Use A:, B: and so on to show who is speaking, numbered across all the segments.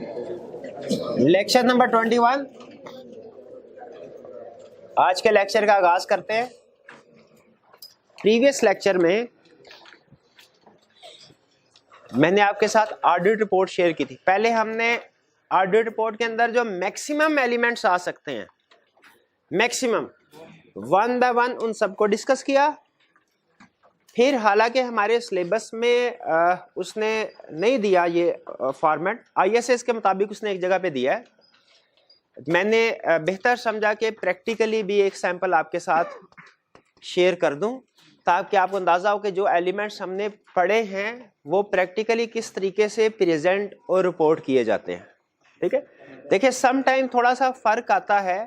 A: Lecture number 21। आज के lecture का आगाज करते हैं। प्रीवियस लेक्चर में मैंने आपके साथ ऑडिट रिपोर्ट शेयर की थी। पहले हमने ऑडिट रिपोर्ट के अंदर जो मैक्सिमम एलिमेंट्स आ सकते हैं, मैक्सिमम वन बाय वन उन सबको डिस्कस किया। फिर हालांकि हमारे सिलेबस में उसने नहीं दिया ये फॉर्मेट, आईएसएस के मुताबिक उसने एक जगह पे दिया है। मैंने बेहतर समझा कि प्रैक्टिकली भी एक सैंपल आपके साथ शेयर कर दूं ताकि आपको अंदाजा हो कि जो एलिमेंट्स हमने पढ़े हैं वो प्रैक्टिकली किस तरीके से प्रेजेंट और रिपोर्ट किए जाते हैं। ठीक है, देखिए सम टाइम थोड़ा सा फर्क आता है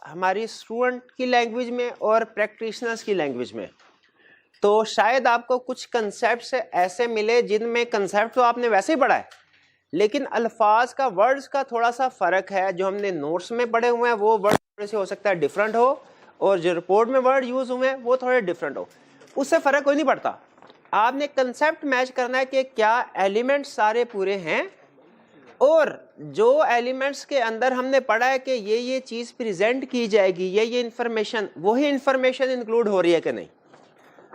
A: हमारी स्टूडेंट की लैंग्वेज में और प्रैक्टिशनर्स की लैंग्वेज में। तो शायद आपको कुछ कंसेप्ट्स ऐसे मिले जिनमें कंसेप्ट तो आपने वैसे ही पढ़ा है, लेकिन अल्फाज का, वर्ड्स का थोड़ा सा फर्क है। जो हमने नोट्स में पढ़े हुए हैं वो वर्ड थोड़े से हो सकता है डिफरेंट हो, और जो रिपोर्ट में वर्ड यूज हुए हैं वो थोड़े डिफरेंट हो। उससे फर्क कोई नहीं पड़ता। आपने कंसेप्ट मैच करना है कि क्या एलिमेंट्स सारे पूरे हैं, और जो एलिमेंट्स के अंदर हमने पढ़ा है कि ये चीज प्रेजेंट की जाएगी, ये इंफॉर्मेशन, वही इंफॉर्मेशन इंक्लूड हो रही है कि नहीं।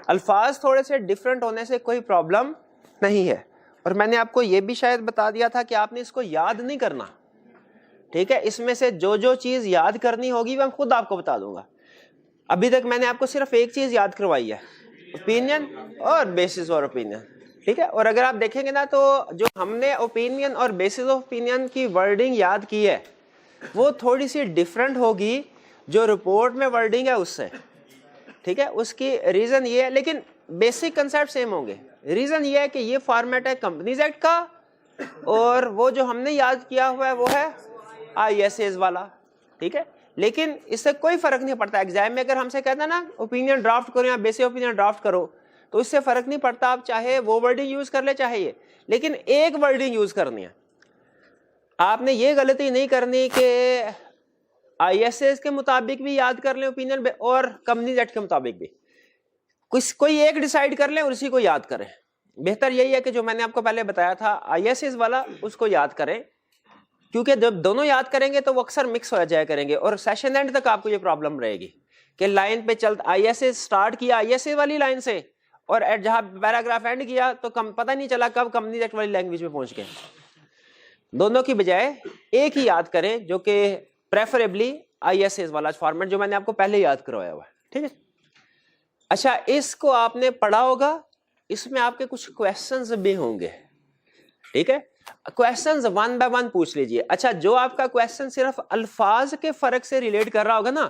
A: अल्फाज थोड़े से डिफरेंट होने से कोई प्रॉब्लम नहीं है। और मैंने आपको ये भी शायद बता दिया था कि आपने इसको याद नहीं करना। ठीक है, इसमें से जो जो चीज याद करनी होगी मैं खुद आपको बता दूंगा। अभी तक मैंने आपको सिर्फ एक चीज याद करवाई है, ओपिनियन और बेसिस और ओपिनियन। ठीक है, और अगर आप देखेंगे ना तो जो हमने ओपिनियन और बेसिस ऑफ ओपिनियन की वर्डिंग याद की है वो थोड़ी सी डिफरेंट होगी जो रिपोर्ट में वर्डिंग है उससे। ठीक है, उसकी रीजन ये है, लेकिन बेसिक कंसेप्ट सेम होंगे। रीजन ये है कि ये फॉर्मेट है कंपनीज एक्ट का, और वो जो हमने याद किया हुआ है वो है आईएसएस वाला। ठीक है, लेकिन इससे कोई फर्क नहीं पड़ता। एग्जाम में अगर हमसे कहता है ना ओपिनियन ड्राफ्ट करो या बेसिक ओपिनियन ड्राफ्ट करो, तो इससे फर्क नहीं पड़ता। आप चाहे वो वर्डिंग यूज कर ले चाहे ये, लेकिन एक वर्डिंग यूज करनी है। आपने ये गलती नहीं करनी कि आईएसएस के मुताबिक भी याद कर लें ओपिनियन और कंपनीज एक्ट के मुताबिक भी, कोई एक डिसाइड कर लें और उसी को याद करें। बेहतर यही है कि जो मैंने आपको पहले बताया था आईएसएस वाला उसको याद करें, क्योंकि जब दोनों याद करेंगे तो वो अक्सर मिक्स हो जाया करेंगे और सेशन एंड तक आपको ये प्रॉब्लम रहेगी कि लाइन पे चल आईएसएस स्टार्ट किया आईएसएस वाली लाइन से, और जहां पैराग्राफ एंड किया तो पता नहीं चला कब कंपनीज एक्ट वाली लैंग्वेज में पहुंच गए। दोनों की बजाय एक ही याद करें, जो कि प्रेफरेबली आईएसएस वाला फॉर्मेट जो मैंने आपको पहले याद करवाया हुआ है। ठीक है, अच्छा इसको आपने पढ़ा होगा, इसमें आपके कुछ क्वेश्चंस भी होंगे। ठीक है, क्वेश्चंस वन बाय वन पूछ लीजिए। अच्छा, जो आपका क्वेश्चन सिर्फ अल्फाज के फर्क से रिलेट कर रहा होगा ना,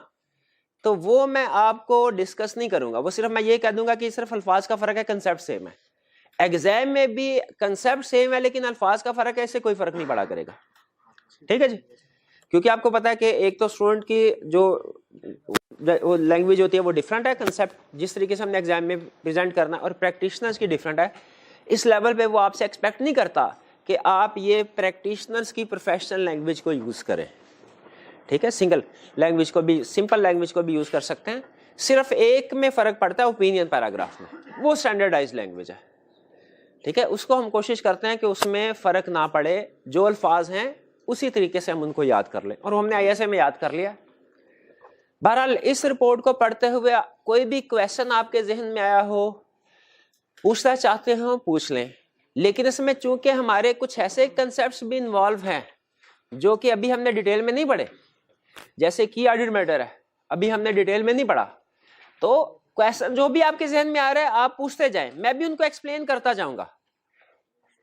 A: तो वो मैं आपको डिस्कस नहीं करूंगा। वो सिर्फ मैं ये कह दूंगा कि सिर्फ अल्फाज का फर्क है, कंसेप्ट सेम है। एग्जाम में भी कंसेप्ट सेम है लेकिन अल्फाज का फर्क है, इससे कोई फर्क नहीं पड़ा करेगा। ठीक है जी, क्योंकि आपको पता है कि एक तो स्टूडेंट की जो लैंग्वेज होती है वो डिफरेंट है, कंसेप्ट जिस तरीके से हमने एग्जाम में प्रेजेंट करना, और प्रैक्टिशनर्स की डिफरेंट है। इस लेवल पे वो आपसे एक्सपेक्ट नहीं करता कि आप ये प्रैक्टिशनर्स की प्रोफेशनल लैंग्वेज को यूज करें। ठीक है, सिंगल लैंग्वेज को भी, सिंपल लैंग्वेज को भी यूज कर सकते हैं। सिर्फ एक में फर्क पड़ता है ओपिनियन पैराग्राफ में, वो स्टैंडर्डाइज लैंग्वेज है। ठीक है, उसको हम कोशिश करते हैं कि उसमें फर्क ना पड़े, जो अल्फाज हैं उसी तरीके से हम उनको याद कर लें, और हमने आईएसए में याद कर लिया। बहरहाल इस रिपोर्ट को पढ़ते हुए कोई भी क्वेश्चन आपके जहन में आया हो, पूछना चाहते हो पूछ लें, लेकिन इसमें चूंकि हमारे कुछ ऐसे कंसेप्ट्स भी इन्वॉल्व हैं जो कि अभी हमने डिटेल में नहीं पढ़े, जैसे की ऑडिट मैटर है, अभी हमने डिटेल में नहीं पढ़ा, तो क्वेश्चन जो भी आपके जहन में आ रहा है आप पूछते जाएं, मैं भी उनको एक्सप्लेन करता जाऊंगा।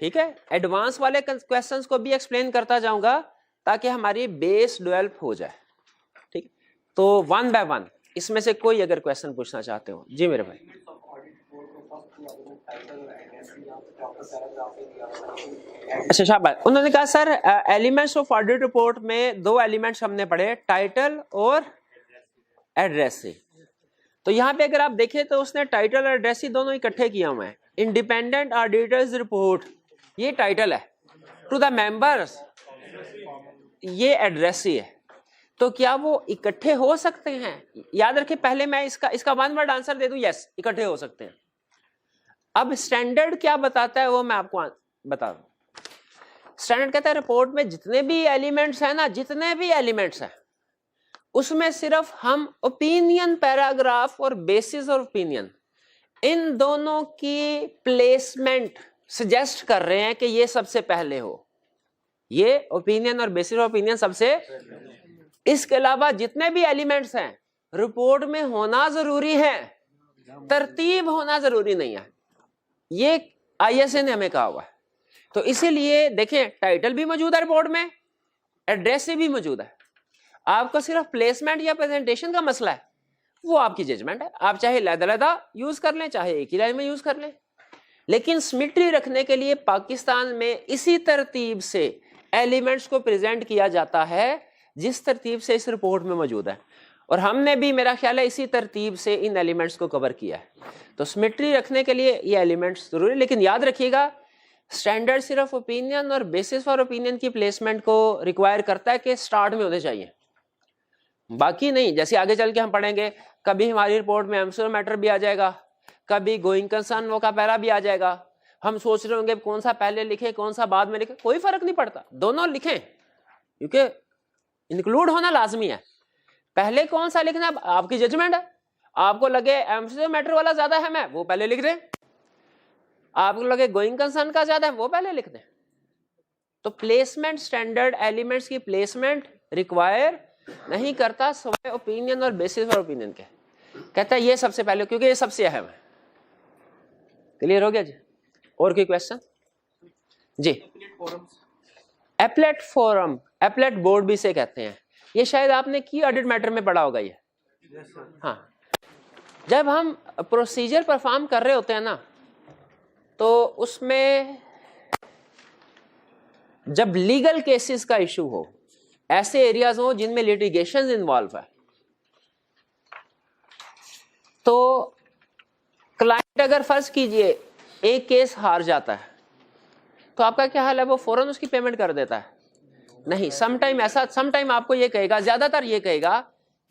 A: ठीक है, एडवांस वाले क्वेश्चंस को भी एक्सप्लेन करता जाऊंगा ताकि हमारी बेस डेवलप हो जाए। ठीक, तो वन बाय वन इसमें से कोई अगर क्वेश्चन पूछना चाहते हो। जी मेरे भाई। अच्छा शाबाश, उन्होंने कहा sir elements of audit report में दो एलिमेंट्स हमने पढ़े, टाइटल और एड्रेसी। तो यहाँ पे अगर आप देखें तो उसने टाइटल और एड्रेसी दोनों इकट्ठे किया हुआ है। इंडिपेंडेंट ऑडिटर्स रिपोर्ट ये टाइटल है, टू द मेंबर्स ये एड्रेसी है। तो क्या वो इकट्ठे हो सकते हैं? याद रखें, पहले मैं इसका वन वर्ड आंसर दे दूं, यस इकट्ठे हो सकते हैं। अब स्टैंडर्ड क्या बताता है वो मैं आपको बता दूं। स्टैंडर्ड कहता है रिपोर्ट में जितने भी एलिमेंट्स हैं ना, जितने भी एलिमेंट्स हैं उसमें सिर्फ हम ओपिनियन पैराग्राफ और बेसिस ऑफ ओपिनियन इन दोनों की प्लेसमेंट सजेस्ट कर रहे हैं कि ये सबसे पहले हो, ये ओपिनियन और बेसिस ऑफ ओपिनियन सबसे। इसके अलावा जितने भी एलिमेंट्स हैं रिपोर्ट में होना जरूरी है, तरतीब होना जरूरी नहीं है, ये आईएसए ने हमें कहा हुआ है। तो इसीलिए देखें टाइटल भी मौजूद है रिपोर्ट में, एड्रेस भी मौजूद है, आपको सिर्फ प्लेसमेंट या प्रेजेंटेशन का मसला है, वो आपकी जजमेंट है, आप चाहे लहदा यूज कर लें चाहे एक ही लाइन में यूज कर लें। लेकिन सिमेट्री रखने के लिए पाकिस्तान में इसी तरतीब से एलिमेंट्स को प्रेजेंट किया जाता है जिस तरतीब से इस रिपोर्ट में मौजूद है, और हमने भी मेरा ख्याल है इसी तरतीब से इन एलिमेंट्स को कवर किया है। तो सिमेट्री रखने के लिए ये एलिमेंट्स जरूरी, लेकिन याद रखिएगा स्टैंडर्ड सिर्फ ओपिनियन और बेसिस फॉर ओपिनियन की प्लेसमेंट को रिक्वायर करता है कि स्टार्ट में होने चाहिए, बाकी नहीं। जैसे आगे चल के हम पढ़ेंगे, कभी हमारी रिपोर्ट में एमसीक्यू मैटर भी आ जाएगा, कभी गोइंग कंसर्न वोकैबुलरी भी आ जाएगा, हम सोच रहे होंगे कौन सा पहले लिखे कौन सा बाद में लिखे, कोई फर्क नहीं पड़ता, दोनों लिखें क्योंकि इंक्लूड होना लाजमी है। पहले कौन सा लिखना आपकी जजमेंट है, आपको लगे एमसीक्यू मैटर वाला ज्यादा है मैं वो पहले लिख दें, आपको लगे गोइंग कंसर्न का ज्यादा है वो पहले लिख दें। तो प्लेसमेंट स्टैंडर्ड एलिमेंट्स की प्लेसमेंट रिक्वायर नहीं करता सिवाय ओपिनियन और बेसिस फॉर ओपिनियन के, कहता है ये सबसे पहले क्योंकि ये सबसे अहम है। क्लियर हो गया जी? और कोई क्वेश्चन जी? एपलेट फोरम, एपलेट बोर्ड भी से कहते हैं, ये शायद आपने की ऑडिट मैटर में पढ़ा होगा ये। हाँ, जब हम प्रोसीजर परफॉर्म कर रहे होते हैं ना, तो उसमें जब लीगल केसेस का इशू हो, ऐसे एरियाज हो जिनमें लिटिगेशन इन्वॉल्व है, तो क्लाइंट अगर फर्ज कीजिए एक केस हार जाता है तो आपका क्या हाल है, वो फौरन उसकी पेमेंट कर देता है? नहीं, समटाइम ऐसा, समटाइम आपको ये कहेगा, ज्यादातर ये कहेगा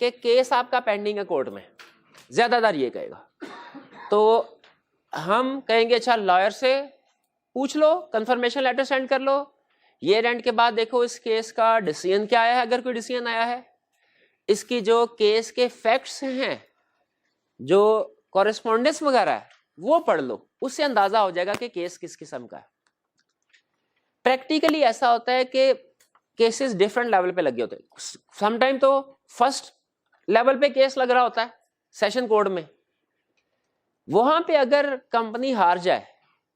A: कि केस आपका पेंडिंग है कोर्ट में, ज्यादातर ये कहेगा। तो हम कहेंगे अच्छा लॉयर से पूछ लो, कंफर्मेशन लेटर सेंड कर लो, ये एंड के बाद देखो इस केस का डिसीजन क्या आया है, अगर कोई डिसीजन आया है, इसकी जो केस के फैक्ट्स हैं, जो कॉरेस्पॉन्डेंस वगैरह है वो पढ़ लो, उससे अंदाजा हो जाएगा कि केस किस किस्म का है। प्रैक्टिकली ऐसा होता है कि केसेस डिफरेंट लेवल पे लगे होते हैं, समटाइम तो फर्स्ट लेवल पे केस लग रहा होता है सेशन कोर्ट में, वहां पे अगर कंपनी हार जाए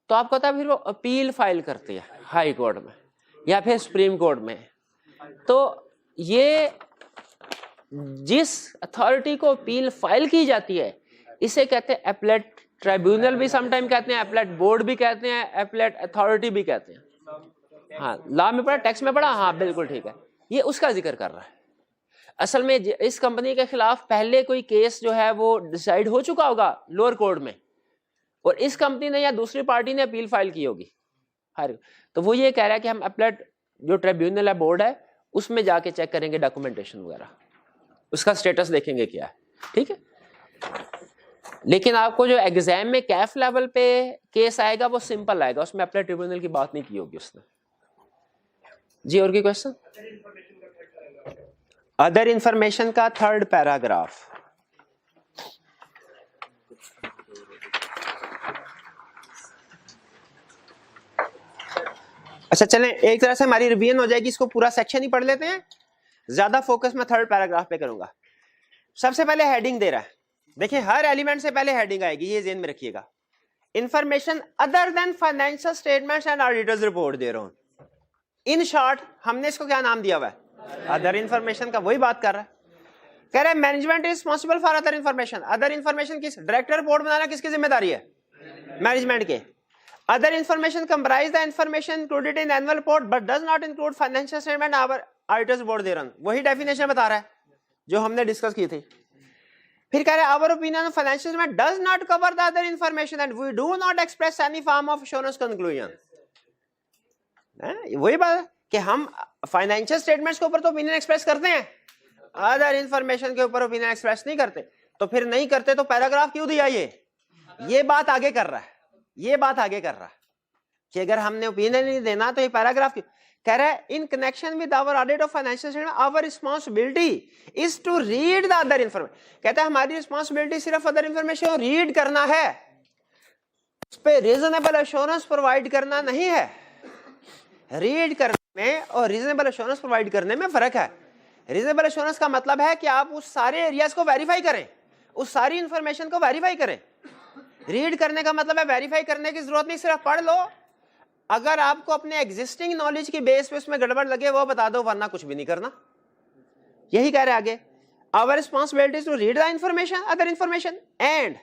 A: तो आपको पता है फिर वो अपील फाइल करती है हाई कोर्ट में या फिर सुप्रीम कोर्ट में। तो ये जिस अथॉरिटी को अपील फाइल की जाती है इसे कहते हैं एपलेट ट्राइब्यूनल भी समटाइम कहते हैं, एपलेट बोर्ड भी कहते हैं, एपलेट अथॉरिटी भी कहते हैं। हाँ, लॉ में पढ़ा, टैक्स में पढ़ा, हाँ बिल्कुल ठीक है, ये उसका जिक्र कर रहा है। असल में इस कंपनी के खिलाफ पहले कोई केस जो है वो डिसाइड हो चुका होगा लोअर कोर्ट में, और इस कंपनी ने या दूसरी पार्टी ने अपील फाइल की होगी, हर तो वो ये कह रहा है कि हम एपलेट जो ट्रिब्यूनल है, बोर्ड है, उसमें जाके चेक करेंगे डॉक्यूमेंटेशन वगैरह, उसका स्टेटस देखेंगे क्या है, ठीक है। लेकिन आपको जो एग्जाम में कैफ लेवल पे केस आएगा वो सिंपल आएगा, उसमें एपलेट ट्रिब्यूनल की बात नहीं की होगी उसने। जी और कोई क्वेश्चन? अदर इंफॉर्मेशन का थर्ड पैराग्राफ, अच्छा चलें एक तरह से हमारी रिवीजन हो जाएगी, इसको पूरा सेक्शन ही पढ़ लेते हैं, ज्यादा फोकस मैं थर्ड पैराग्राफ पे करूंगा। सबसे पहले हेडिंग दे रहा है, देखिए हर एलिमेंट से पहले हेडिंग आएगी, ये ध्यान में रखिएगा। Information other than financial statements and auditor's report दे रहा हूं। इन शॉर्ट हमने इसको क्या नाम दिया हुआ है? अदर इंफॉर्मेशन का, वही बात कर रहा है। कह रहा है management is responsible for other information. Other information किस? डायरेक्टर रिपोर्ट बनाना किसकी जिम्मेदारी है? मैनेजमेंट के। Other information comprise the information included in annual report but does not include financial statement और ऑडिटर्स रिपोर्ट दे रहा हूं। वही डेफिनेशन बता रहा है जो हमने डिस्कस की थी। फिर कह रहे हैं our opinion on financial statement does not cover the other information and we do not express any form of assurance conclusion. वही बात कि हम फाइनेंशियल स्टेटमेंट्स के ऊपर तो ओपिनियन एक्सप्रेस करते हैं, अदर इंफॉर्मेशन के ऊपर ओपिनियन एक्सप्रेस नहीं करते। तो फिर नहीं करते तो पैराग्राफ क्यों दिया? ये बात आगे कर रहा है, ये बात आगे कर रहा है कि अगर हमने ओपिनियन नहीं देना तो ये पैराग्राफ क्यों? कह रहा है in connection with our audit of financial statement our responsibility is to read the other information. कहता है हमारी रिस्पांसिबिलिटी सिर्फ अदर इंफॉर्मेशन रीड करना है, उस पे रीजनेबल एश्योरेंस प्रोवाइड करना नहीं है। रीड करने में और रीजनेबल एश्योरेंस प्रोवाइड करने में फर्क है। रीजनेबल एश्योरेंस का मतलब है कि आप उस सारे एरियाज को वेरीफाई करें, उस सारी इंफॉर्मेशन को वेरीफाई करें। रीड करने का मतलब है वेरीफाई करने की जरूरत नहीं, सिर्फ पढ़ लो, अगर आपको अपने एग्जिस्टिंग नॉलेज की बेस पे उसमें गड़बड़ लगे वो बता दो, वरना कुछ भी नहीं करना। यही कह रहे आगे, our responsibility to read the information other information and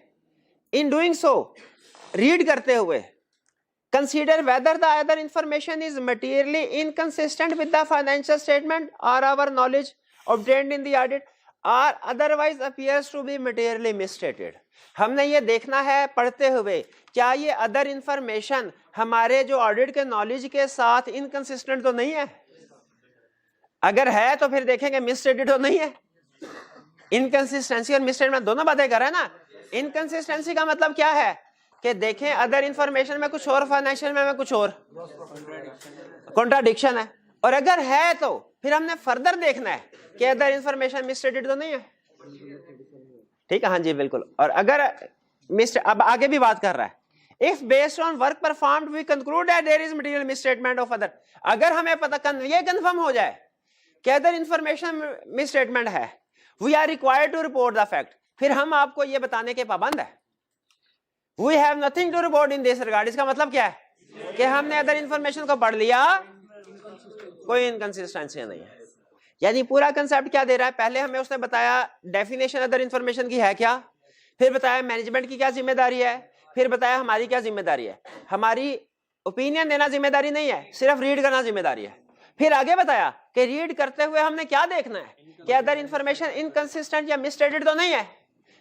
A: in doing so, read करते हुए consider whether the other information is materially inconsistent with the financial statement or our knowledge obtained in the audit or otherwise appears to be materially misstated. हमने ये देखना है पढ़ते हुए क्या ये अदर इंफॉर्मेशन हमारे जो ऑडिट के नॉलेज के साथ इनकंसिस्टेंट तो नहीं है। अगर है तो फिर देखेंगे मिसस्टेटेड तो नहीं है। इनकंसिस्टेंसी और मिसस्टेटमेंट दोनों बातें कर रहे हैं ना। इनकंसिस्टेंसी का मतलब क्या है कि देखें अदर इंफॉर्मेशन में कुछ और, फाइनेंशियल में कुछ और, कॉन्ट्राडिक्शन है। और अगर है तो फिर हमने फर्दर देखना है कि अदर इंफॉर्मेशन मिसस्टेटेड तो नहीं है। ठीक है, हाँ जी बिल्कुल। और अगर अब आगे भी बात कर रहा है, if based on work performed we conclude that there is material misstatement of other, अगर हमें पता ये कंफर्म हो जाए कि अदर इंफॉर्मेशन मिसस्टेटमेंट है, we are required to report the fact, फिर हम आपको ये बताने के पाबंद है। We have nothing to report in this regard. इसका मतलब क्या है कि हमने अदर इंफॉर्मेशन को पढ़ लिया, कोई इनकंसिस्टेंसी नहीं है। यानी पूरा कंसेप्ट क्या दे रहा है, पहले हमें उसने बताया डेफिनेशन अदर इंफॉर्मेशन की है क्या, फिर बताया मैनेजमेंट की क्या जिम्मेदारी है, फिर बताया हमारी क्या जिम्मेदारी है। हमारी ओपिनियन देना जिम्मेदारी नहीं है, सिर्फ रीड करना जिम्मेदारी है। फिर आगे बताया कि रीड करते हुए हमने क्या देखना है कि अदर इंफॉर्मेशन इनकंसिस्टेंट या मिसस्टेटेड तो नहीं है।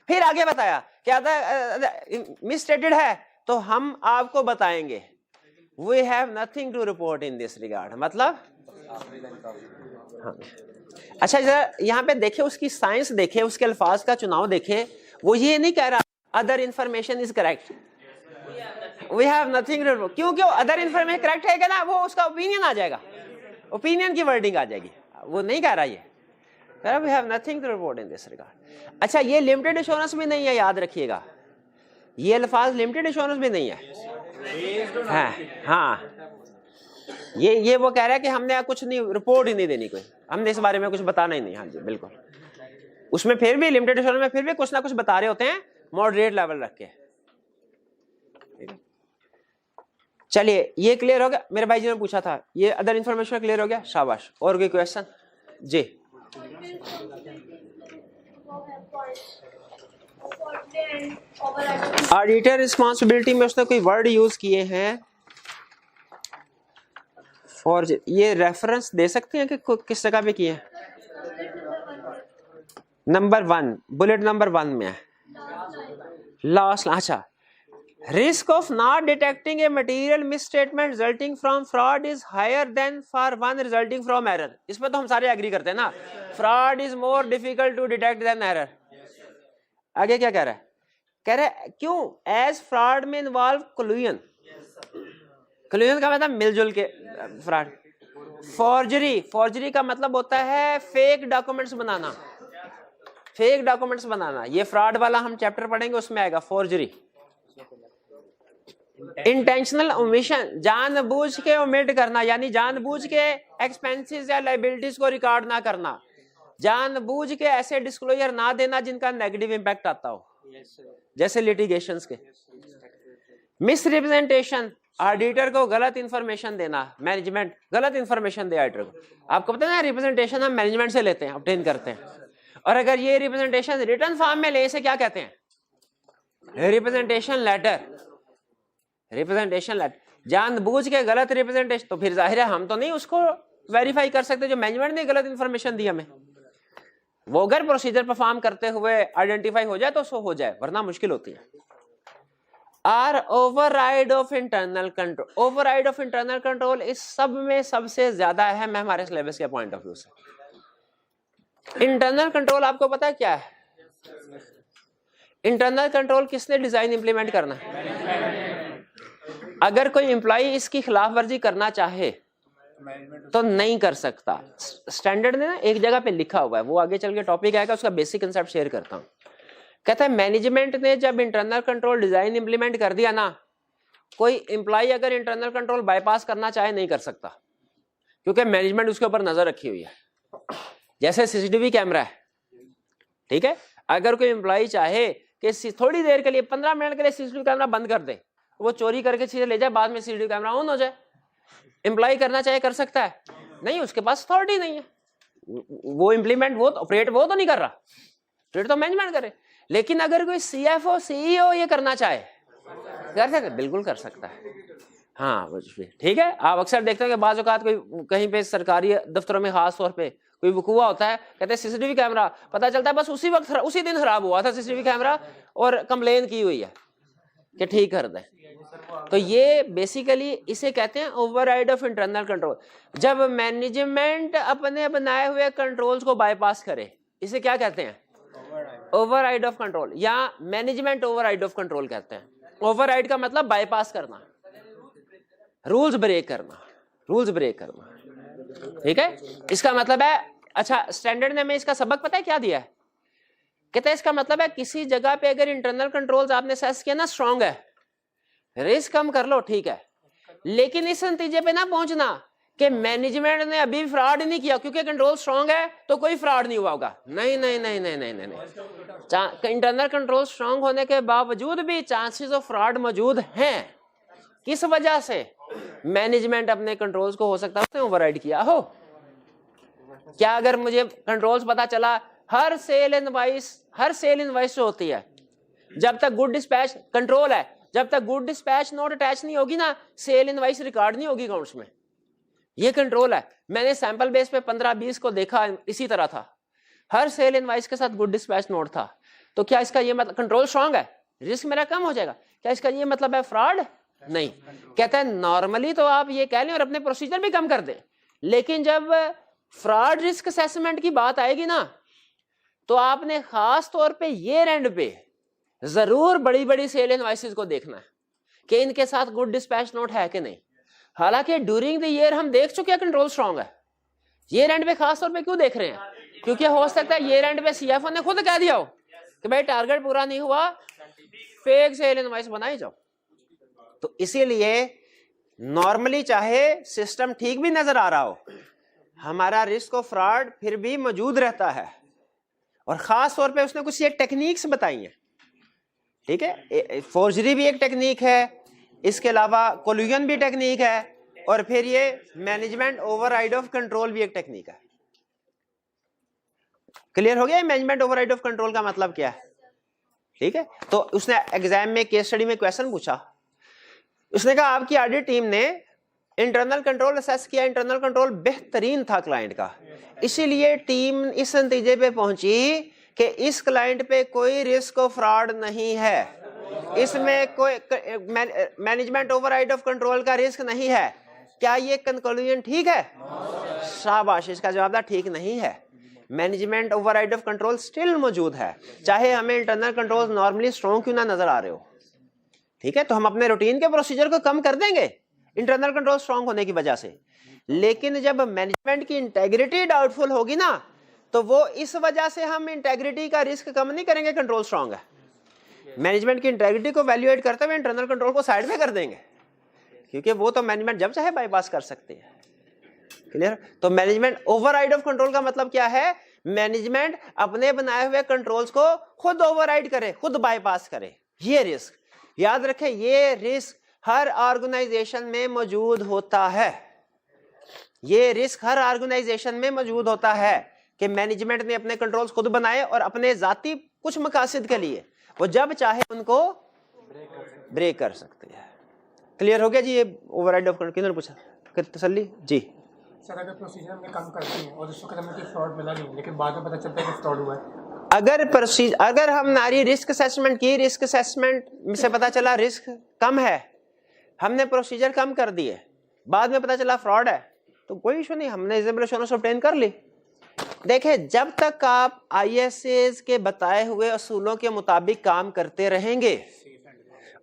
A: फिर आगे बताया कि अदर मिसस्टेटेड है तो हम आपको बताएंगे we have nothing to report in this regard. मतलब हाँ। अच्छा जरा यहाँ पे देखे, उसकी साइंस देखे, उसके अल्फाज का चुनाव देखे। वो ये नहीं कह रहा other information is correct, we have nothing to report. क्योंकि अदर इंफॉर्मेशन करेक्ट है ना, वो उसका ओपिनियन आ जाएगा, ओपिनियन की वर्डिंग आ जाएगी। वो नहीं कह रहा ये, कह रहा we have nothing to report in this regard. अच्छा ये लिमिटेड एश्योरेंस भी नहीं है, याद रखिएगा, ये अल्फाज लिमिटेड एश्योरेंस भी नहीं है। हाँ ये वो कह रहा है कि हमने कुछ नहीं, रिपोर्ट ही नहीं देनी कोई, हमने इस बारे में कुछ बताना ही नहीं। हाँ जी बिल्कुल, उसमें फिर भी लिमिटेड एश्योरेंस में फिर भी कुछ ना कुछ बता रहे होते हैं, मॉडरेट लेवल रख के। चलिए ये क्लियर हो गया। मेरे भाई जी ने पूछा था, ये अदर इंफॉर्मेशन क्लियर हो गया, शाबाश। और कोई क्वेश्चन जी? ऑडिटर रिस्पॉन्सिबिलिटी में उसने कोई वर्ड यूज किए हैं और ये रेफरेंस दे सकते हैं कि किस जगह पे किए हैं? नंबर 1, बुलेट नंबर 1 में है लास्ट। अच्छा, risk of not detecting a material misstatement resulting from fraud is higher than for one resulting from error. इसमें तो हम सारे एग्री करते हैं ना, fraud is more difficult to detect than error. आगे क्या कह रहा है, कह रहा है क्यों, एज फ्रॉड में इन्वॉल्व कोल्यूजन। कोल्यूजन का मतलब मिलजुल के फ्रॉड। फॉर्जरी, फॉर्जरी का मतलब होता है फेक डॉक्यूमेंट्स बनाना, फेक डॉक्यूमेंट्स बनाना। ये फ्रॉड वाला हम चैप्टर पढ़ेंगे, उसमें आएगा फॉर्जरी। इंटेंशनल ओमिशन, जानबूझ के ओमिट करना, यानी जानबूझ के एक्सपेंसेस या लायबिलिटीज को रिकॉर्ड ना करना, जानबूझ के ऐसे डिस्क्लोजर ना देना जिनका नेगेटिव इंपैक्ट आता हो, जैसे लिटिगेशंस के। मिस रिप्रेजेंटेशन, ऑडिटर को गलत इंफॉर्मेशन देना, मैनेजमेंट गलत इंफॉर्मेशन दे ऑडिटर को। आपको पता है ना, रिप्रेजेंटेशन हम मैनेजमेंट से लेते हैं, ऑब्टेन करते हैं, और अगर ये रिप्रेजेंटेशन रिटर्न फॉर्म में ले, इसे क्या कहते हैं, रिप्रेजेंटेशन लेटर। रिप्रेजेंटेशन लेटर, जानबूझ के गलत रिप्रेजेंटेशन, तो फिर जाहिर है हम तो नहीं उसको वेरीफाई कर सकते जो मैनेजमेंट ने गलत इंफॉर्मेशन दी हमें। वो अगर प्रोसीजर परफॉर्म करते हुए आइडेंटिफाई हो जाए तो सो हो जाए, वरना मुश्किल होती है। Or override of internal control, override of internal control इस सब में सबसे ज्यादा अहम है हमारे सिलेबस के पॉइंट ऑफ व्यू से। इंटरनल कंट्रोल आपको पता है क्या है? इंटरनल कंट्रोल किसने डिजाइन इंप्लीमेंट करना है? अगर कोई एम्प्लॉय इसकी खिलाफ वर्जी करना चाहे तो नहीं कर सकता। स्टैंडर्ड ने ना एक जगह पे लिखा हुआ है, वो आगे चल के टॉपिक आएगा, उसका बेसिक कंसेप्ट शेयर करता हूं। कहता है मैनेजमेंट ने जब इंटरनल कंट्रोल डिजाइन इंप्लीमेंट कर दिया ना, कोई एम्प्लॉय अगर इंटरनल कंट्रोल बाईपास करना चाहे नहीं कर सकता, क्योंकि मैनेजमेंट उसके ऊपर नजर रखी हुई है। जैसे सीसीटीवी कैमरा है, ठीक है, अगर कोई एम्प्लॉय चाहे कि थोड़ी देर के लिए 15 मिनट के लिए सीसीटीवी कैमरा बंद कर दे, वो चोरी करके चीजें ले जाए, बाद में सीसीटीवी कैमरा ऑन हो जाए, एम्प्लॉय करना चाहे कर सकता है? नहीं, उसके पास अथॉरिटी नहीं है। वो इंप्लीमेंट वो ऑपरेट वो तो नहीं कर रहा, ऑपरेट तो मैनेजमेंट करे। लेकिन अगर कोई सीएफओ सीईओ ये करना चाहे कर सकता है, बिल्कुल कर सकता है। हाँ ठीक है, आप अक्सर देखते हैं कि बाज़ औक़ात कोई कहीं पे सरकारी दफ्तरों में खास तौर पे कोई वकूआ होता है, कहते हैं सीसीटीवी कैमरा, पता चलता है बस उसी वक्त उसी दिन खराब हुआ था सीसीटीवी कैमरा और कंप्लेन की हुई है कि ठीक कर दें। तो ये बेसिकली इसे कहते हैं ओवरराइड ऑफ इंटरनल कंट्रोल। जब मैनेजमेंट अपने बनाए हुए कंट्रोल्स को बाईपास करे, इसे क्या कहते हैं? ओवरराइड ऑफ कंट्रोल, या मैनेजमेंट ओवरराइड ऑफ कंट्रोल कहते हैं। ओवरराइड का मतलब बाईपास करना, रूल्स ब्रेक करना, रूल्स ब्रेक करना, ठीक है। इसका मतलब है, अच्छा स्टैंडर्ड ने हमें इसका सबक पता है क्या दिया है? कहते हैं इसका मतलब है किसी जगह पे अगर इंटरनल कंट्रोल्स आपने सेस किया ना स्ट्रांग है, रिस्क कम कर लो, ठीक है, लेकिन इस नतीजे पे ना पहुंचना कि मैनेजमेंट ने अभी फ्रॉड नहीं किया क्योंकि कंट्रोल स्ट्रांग है तो कोई फ्रॉड नहीं हुआ होगा। नहीं नहीं नहीं नहीं नहीं नहीं, नहीं। इंटरनल कंट्रोल स्ट्रांग होने के बावजूद भी चांसेस ऑफ फ्रॉड मौजूद हैं। किस वजह से? मैनेजमेंट अपने कंट्रोल्स को हो सकता है उसने ओवरराइड किया हो। क्या अगर मुझे कंट्रोल्स पता चला हर सेल इनवॉइस जो होती है, जब तक गुड डिस्पैच कंट्रोल है, जब तक गुड डिस्पैच नोट अटैच नहीं होगी ना, सेल इनवॉइस रिकॉर्ड नहीं होगी अकाउंट्स में। ये कंट्रोल है। मैंने सैंपल बेस पे 15-20 को देखा, इसी तरह था, हर सेल इनवॉइस के साथ गुड डिस्पैच नोट था। तो क्या इसका ये मतलब कंट्रोल स्ट्रांग है, रिस्क मेरा कम हो जाएगा? क्या इसका ये मतलब है फ्रॉड? नहीं। कहते हैं नॉर्मली तो आप ये कह लें और अपने प्रोसीजर भी कम कर दें, लेकिन जब फ्रॉड रिस्क असेसमेंट की बात आएगी ना, तो आपने खास तौर पे ईयर एंड पे जरूर बड़ी बड़ी सेल इनवॉइसेस को देखना है कि इनके साथ गुड डिस्पैच नोट है कि नहीं। हालांकि ड्यूरिंग द ईयर हम देख चुके हैं कंट्रोल स्ट्रांग है, ईयर एंड पे खास तौर पे क्यों देख रहे हैं? क्योंकि हो सकता है ईयर एंड पे सीएफओ ने खुद कह दिया हो कि भाई टारगेट पूरा नहीं हुआ, फेक सेल इनवॉइस बनाई जाओ। तो इसीलिए नॉर्मली चाहे सिस्टम ठीक भी नजर आ रहा हो, हमारा रिस्क ऑफ फ्रॉड फिर भी मौजूद रहता है। और खास तौर पे उसने कुछ ये टेक्निक्स बताई हैं, ठीक है। फोर्जरी भी एक टेक्निक है, इसके अलावा कोल्यूजन भी टेक्निक है, और फिर ये मैनेजमेंट ओवरराइड ऑफ कंट्रोल भी एक टेक्निक है। क्लियर हो गया मैनेजमेंट ओवरराइड ऑफ कंट्रोल का मतलब क्या है? ठीक है। तो उसने एग्जाम में केस स्टडी में क्वेश्चन पूछा, उसने कहा आपकी ऑडिट टीम ने इंटरनल कंट्रोल असेस किया, इंटरनल कंट्रोल बेहतरीन था क्लाइंट का, इसीलिए टीम इस नतीजे पे पहुंची कि इस क्लाइंट पे कोई रिस्क ऑफ फ्रॉड नहीं है, इसमें कोई मैनेजमेंट ओवरराइड ऑफ कंट्रोल का रिस्क नहीं है। क्या ये कंक्लूजन ठीक है? शाबाश। इसका जवाब था ठीक नहीं है। Management override of control still मौजूद है, चाहे हमें इंटरनल कंट्रोल नॉर्मली स्ट्रॉन्ग क्यों ना नजर आ रहे हो, ठीक है। तो हम अपने रूटीन के प्रोसीजर को कम कर देंगे इंटरनल कंट्रोल स्ट्रॉन्ग होने की वजह से, लेकिन जब मैनेजमेंट की इंटेग्रिटी डाउटफुल होगी ना, तो वो इस वजह से हम इंटेग्रिटी का रिस्क कम नहीं करेंगे, कंट्रोल स्ट्रॉन्ग है। मैनेजमेंट की इंटेग्रिटी को वैल्यूएट करते हुए इंटरनल कंट्रोल को साइड में कर देंगे, क्योंकि वो तो मैनेजमेंट जब चाहे बाईपास कर सकते हैं। क्लियर? तो मैनेजमेंट ओवरराइड ऑफ कंट्रोल का मतलब क्या है? मैनेजमेंट अपने बनाए हुए कंट्रोल्स को खुद ओवरराइड करे, खुद बाईपास करे। ये रिस्क याद रखें, ये रिस्क हर ऑर्गेनाइजेशन में मौजूद होता है। ये रिस्क हर ऑर्गेनाइजेशन में मौजूद होता है कि मैनेजमेंट ने अपने कंट्रोल्स खुद बनाए और अपने जाती कुछ मकासद के लिए वो जब चाहे उनको ब्रेक कर सकते हैं। क्लियर हो गया जी? ये ओवरराइड ऑफ कंट्रोल किन्होंने पूछा? तसल्ली जी।
B: सर अगर प्रोसीजर हमने कम करते हैं और उस वक्त हमें कोई फ्रॉड मिला नहीं, लेकिन बाद में पता चलता है कि फ्रॉड हुआ है,
A: अगर हम नारी रिस्क असेसमेंट की, रिस्क असेसमेंट से पता चला रिस्क कम है, हमने प्रोसीजर कम कर दिए, बाद में पता चला फ्रॉड है, तो कोई इशू नहीं, हमने रिजनेबल एश्योरेंस ऑब्टेन कर ली। देखें, जब तक आप आईएसएस के बताए हुए असूलों के मुताबिक काम करते रहेंगे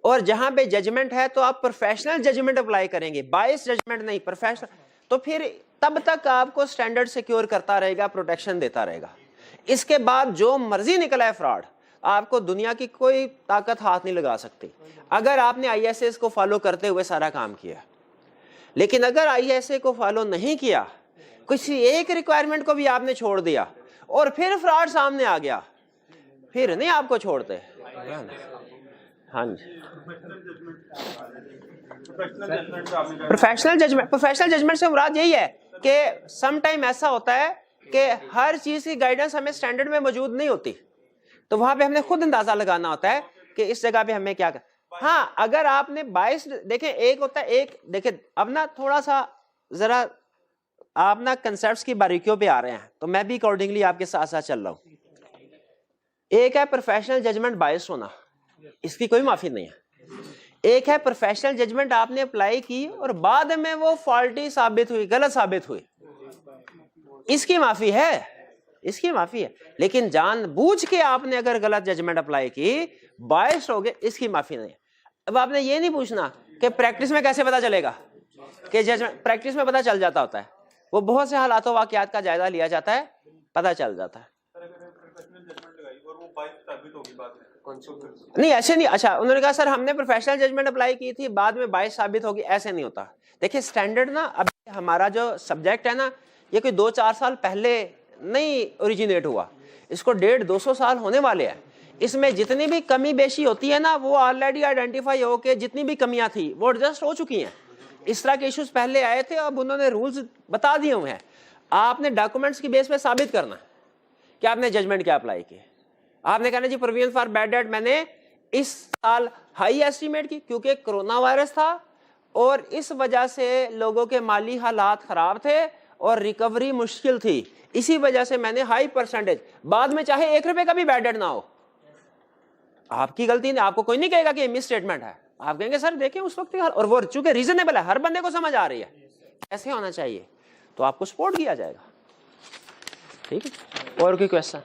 A: और जहां पे जजमेंट है तो आप प्रोफेशनल जजमेंट अप्लाई करेंगे, बायस जजमेंट नहीं, प्रोफेशनल। तो फिर तब तक आपको स्टैंडर्ड सिक्योर करता रहेगा, प्रोटेक्शन देता रहेगा। इसके बाद जो मर्जी निकला है फ्रॉड, आपको दुनिया की कोई ताकत हाथ नहीं लगा सकती अगर आपने ISA को फॉलो करते हुए सारा काम किया। लेकिन अगर ISA को फॉलो नहीं किया, किसी एक रिक्वायरमेंट को भी आपने छोड़ दिया और फिर फ्रॉड सामने आ गया, फिर नहीं आपको छोड़ते। हाँ जी, प्रोफेशनल जजमेंट से मुराद यही है कि सम टाइम ऐसा होता है कि हर चीज की गाइडेंस हमें स्टैंडर्ड में मौजूद नहीं होती, तो वहां पे हमने खुद अंदाजा लगाना होता है कि इस जगह पे हमें क्या कर। हाँ, अगर आपने 22 देखें, एक होता है, एक देखें, अब ना थोड़ा सा जरा आप ना कंसेप्ट्स की बारीकियों पे आ रहे हैं, तो मैं भी अकॉर्डिंगली आपके साथ साथ चल रहा हूं। एक है प्रोफेशनल जजमेंट बायस होना, इसकी कोई माफी नहीं है। एक है प्रोफेशनल जजमेंट आपने अप्लाई की और बाद में वो फॉल्टी साबित हुई, गलत साबित हुई, इसकी माफी है, इसकी माफी है। लेकिन जानबूझ के आपने अगर गलत जजमेंट अप्लाई की, बायस हो गए, इसकी माफी नहीं है। अब आपने ये नहीं पूछना कि प्रैक्टिस में कैसे पता चलेगा, कि जजमेंट प्रैक्टिस में पता चल जाता होता है, वो बहुत से हालातों वाकयात का जायजा लिया जाता है, पता चल जाता है। नहीं ऐसे नहीं, अच्छा उन्होंने कहा सर हमने प्रोफेशनल जजमेंट अप्लाई की थी, बाद में बायस साबित होगी, ऐसे नहीं होता। देखिए स्टैंडर्ड ना, अभी हमारा जो सब्जेक्ट है ना, ये कोई 2-4 साल पहले नहीं ओरिजिनेट हुआ, इसको 150-200 साल होने वाले हैं। इसमें जितनी भी कमी बेशी होती है ना, वो ऑलरेडी आइडेंटिफाई हो के जितनी भी कमियां थी वो एडजस्ट हो चुकी हैं। इस तरह के इश्यूज पहले आए थे, अब उन्होंने रूल्स बता दिए हुए हैं। आपने डॉक्यूमेंट्स की बेस पे साबित करना कि आपने जजमेंट क्या अप्लाई की। आपने कहना जी प्रोविजन फॉर बैड डेट मैंने इस साल हाई एस्टीमेट की, क्योंकि कोरोना वायरस था और इस वजह से लोगों के माली हालात खराब थे और रिकवरी मुश्किल थी, इसी वजह से मैंने हाई परसेंटेज। बाद में चाहे 1 रुपए का भी बैड डेट ना हो, आपकी गलती नहीं, आपको कोई नहीं कहेगा कि मिस स्टेटमेंट है, आप कहेंगे सर देखिए उस वक्त और वो चूंकि रीजनेबल है, हर बंदे को समझ आ रही है कैसे होना चाहिए, तो आपको सपोर्ट किया जाएगा। ठीक है, और कोई क्वेश्चन?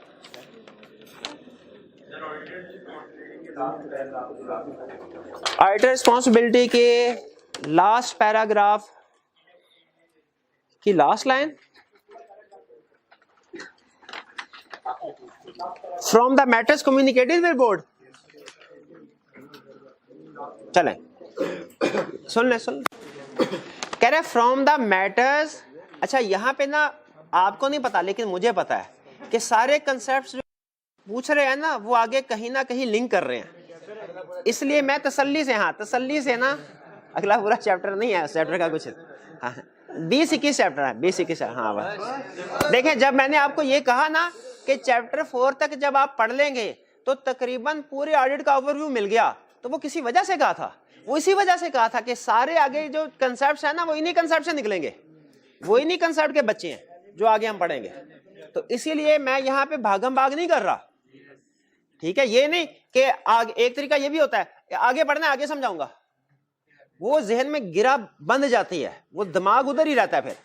A: ऑडिटर रिस्पॉन्सिबिलिटी के लास्ट पैराग्राफ की last line, from the matters communicated with board. चलें सुन ले कह रहे फ्रॉम द मैटर्स। अच्छा यहां पे ना आपको नहीं पता, लेकिन मुझे पता है कि सारे कंसेप्ट्स जो पूछ रहे हैं ना, वो आगे कहीं ना कहीं लिंक कर रहे हैं, इसलिए मैं तसल्ली से, हाँ तसल्ली से ना, अगला पूरा चैप्टर नहीं है, चैप्टर का कुछ, हाँ 20-21 चैप्टर है, 20-21, हाँ बस। देखें जब मैंने आपको ये कहा ना कि चैप्टर 4 तक जब आप पढ़ लेंगे तो तकरीबन पूरे ऑडिट का ओवरव्यू मिल गया, तो वो किसी वजह से कहा था, वो इसी वजह से कहा था कि सारे आगे जो कंसेप्ट है ना, वो इन्हीं कंसेप्ट से निकलेंगे, वो इन्हीं कंसेप्ट के बच्चे हैं जो आगे हम पढ़ेंगे। तो इसीलिए मैं यहाँ पे भागम भाग नहीं कर रहा, ठीक है। ये नहीं कि आगे, एक तरीका ये भी होता है आगे पढ़ना है आगे समझाऊंगा, वो जहन में गिरा बंद जाती है, वो दिमाग उधर ही रहता है फिर।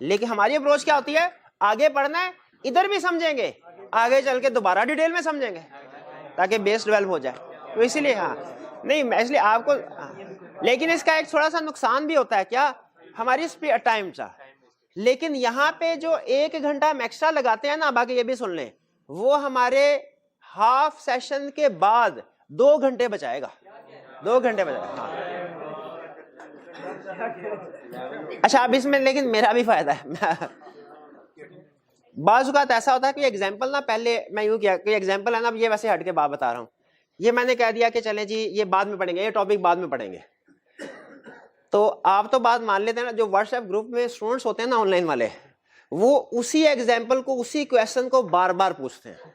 A: लेकिन हमारी अप्रोच क्या होती है, आगे पढ़ना है, इधर भी समझेंगे, आगे चल के दोबारा डिटेल में समझेंगे ताकि बेस डेवलप हो जाए। तो इसीलिए हाँ नहीं, इसलिए आपको हाँ। लेकिन इसका एक थोड़ा सा नुकसान भी होता है, क्या, हमारी टाइम सा। लेकिन यहाँ पे जो 1 घंटा हम एक्स्ट्रा लगाते हैं ना, बाकी ये भी सुन लें, वो हमारे हाफ सेशन के बाद 2 घंटे बचाएगा, 2 घंटे बचाएगा। हाँ। अच्छा अब इसमें लेकिन मेरा भी फायदा है। बाज़ ऐसा होता है कि एग्जाम्पल ना, पहले मैं यूं किया कि एग्जाम्पल है ना, ये वैसे हट के बात बता रहा हूँ, ये मैंने कह दिया कि चले जी ये बाद में पढ़ेंगे, ये टॉपिक बाद में पढ़ेंगे, तो आप तो बात मान लेते हैं ना, जो व्हाट्सएप ग्रुप में स्टूडेंट्स होते हैं ना ऑनलाइन वाले, वो उसी एग्जाम्पल को, उसी क्वेश्चन को बार बार पूछते हैं।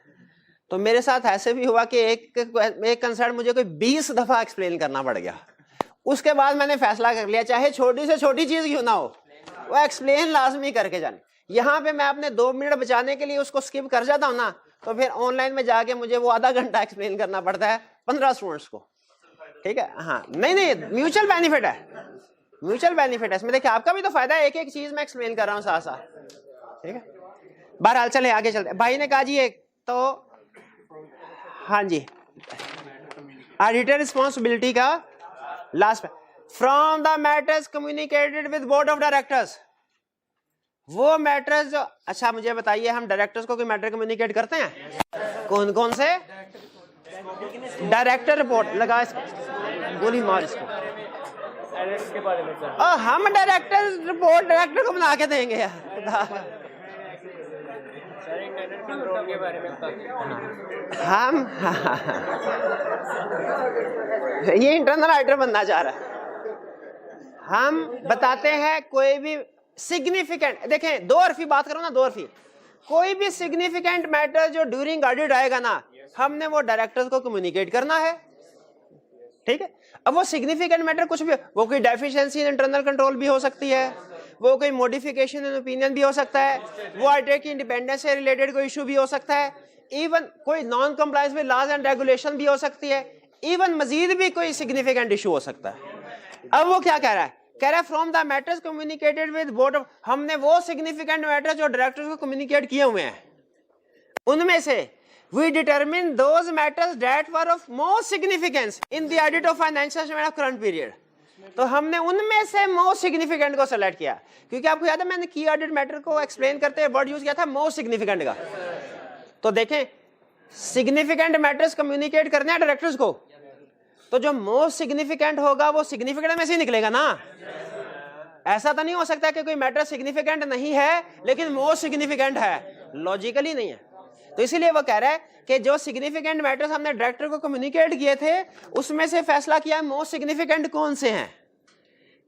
A: तो मेरे साथ ऐसे भी हुआ कि एक कंसेप्ट मुझे कोई 20 दफा एक्सप्लेन करना पड़ गया। उसके बाद मैंने फैसला कर लिया, चाहे छोटी से छोटी चीज क्यों ना हो, वो एक्सप्लेन लाजमी करके जाने। यहाँ पे मैं अपने 2 मिनट बचाने के लिए उसको स्किप कर जाता हूँ ना, तो फिर ऑनलाइन में जाके मुझे वो आधा घंटा एक्सप्लेन करना पड़ता है 15 स्टूडेंट्स को। ठीक है, हाँ नहीं म्यूचुअल बेनिफिट है, म्यूचुअल बेनिफिट है इसमें। देखिए आपका भी तो फायदा है, एक एक चीज मैं एक्सप्लेन कर रहा हूँ साथ साथ। ठीक है, बहरहाल चले आगे चलते। भाई ने कहा जी एक तो हाँ जी, ऑडिटर रिस्पॉन्सिबिलिटी का last, from the matters communicated with board of directors. वो मैटर्स जो, अच्छा मुझे बताइए, हम डायरेक्टर्स को कोई मैटर कम्युनिकेट करते हैं? कौन कौन से? डायरेक्टर रिपोर्ट लगा, इसको गोली मार इसको।
B: के बारे में सर,
A: हम डायरेक्टर रिपोर्ट डायरेक्टर को बना के देंगे यार।
B: इंटरनेट कंट्रोल के बारे में
A: हम ये इंटरनल राइटर बनना चाह रहा है। हम बताते हैं कोई भी सिग्निफिकेंट, देखें दो अरफी बात करो ना, दो अरफी, कोई भी सिग्निफिकेंट मैटर जो ड्यूरिंग ऑडिट आएगा ना, हमने वो डायरेक्टर्स को कम्युनिकेट करना है, ठीक है। अब वो सिग्निफिकेंट मैटर कुछ भी, वो कोई डेफिशिएंसी इन इंटरनल कंट्रोल भी हो सकती है, वो कोई मॉडिफिकेशन इन ओपिनियन भी हो सकता है, वो ऑडिटर की इंडिपेंडेंस से रिलेटेड कोई इशू भी हो सकता है, इवन कोई non compliance with laws and regulation भी हो सकती है, इवन मजीद भी कोई सिग्निफिकेंट इशू हो सकता है। अब वो क्या कह रहा है? कह रहा है from the matters communicated with board of, हमने वो सिग्निफिकेंट मैटर जो डायरेक्टर्स को कम्युनिकेट किए हुए हैं, उनमें से we determine those matters that were of most significance in the audit of financial statement of current period। तो हमने उनमें से मोस्ट सिग्निफिकेंट को सेलेक्ट किया, क्योंकि आपको याद है मैंने की ऑडिट मैटर को एक्सप्लेन करते हुए वर्ड यूज किया था मोस्ट सिग्निफिकेंट का। तो देखें सिग्निफिकेंट मैटर्स कम्युनिकेट करने हैं डायरेक्टर्स को, तो जो मोस्ट सिग्निफिकेंट होगा वो सिग्निफिकेंट में से ही निकलेगा ना। ऐसा तो नहीं हो सकता कि कोई मैटर सिग्निफिकेंट नहीं है लेकिन मोस्ट सिग्निफिकेंट है, लॉजिकली नहीं है। तो इसीलिए वो कह रहा है कि जो सिग्निफिकेंट मैटर्स हमने डायरेक्टर को कम्युनिकेट किए थे उसमें से फैसला किया मोस्ट सिग्निफिकेंट कौन से हैं।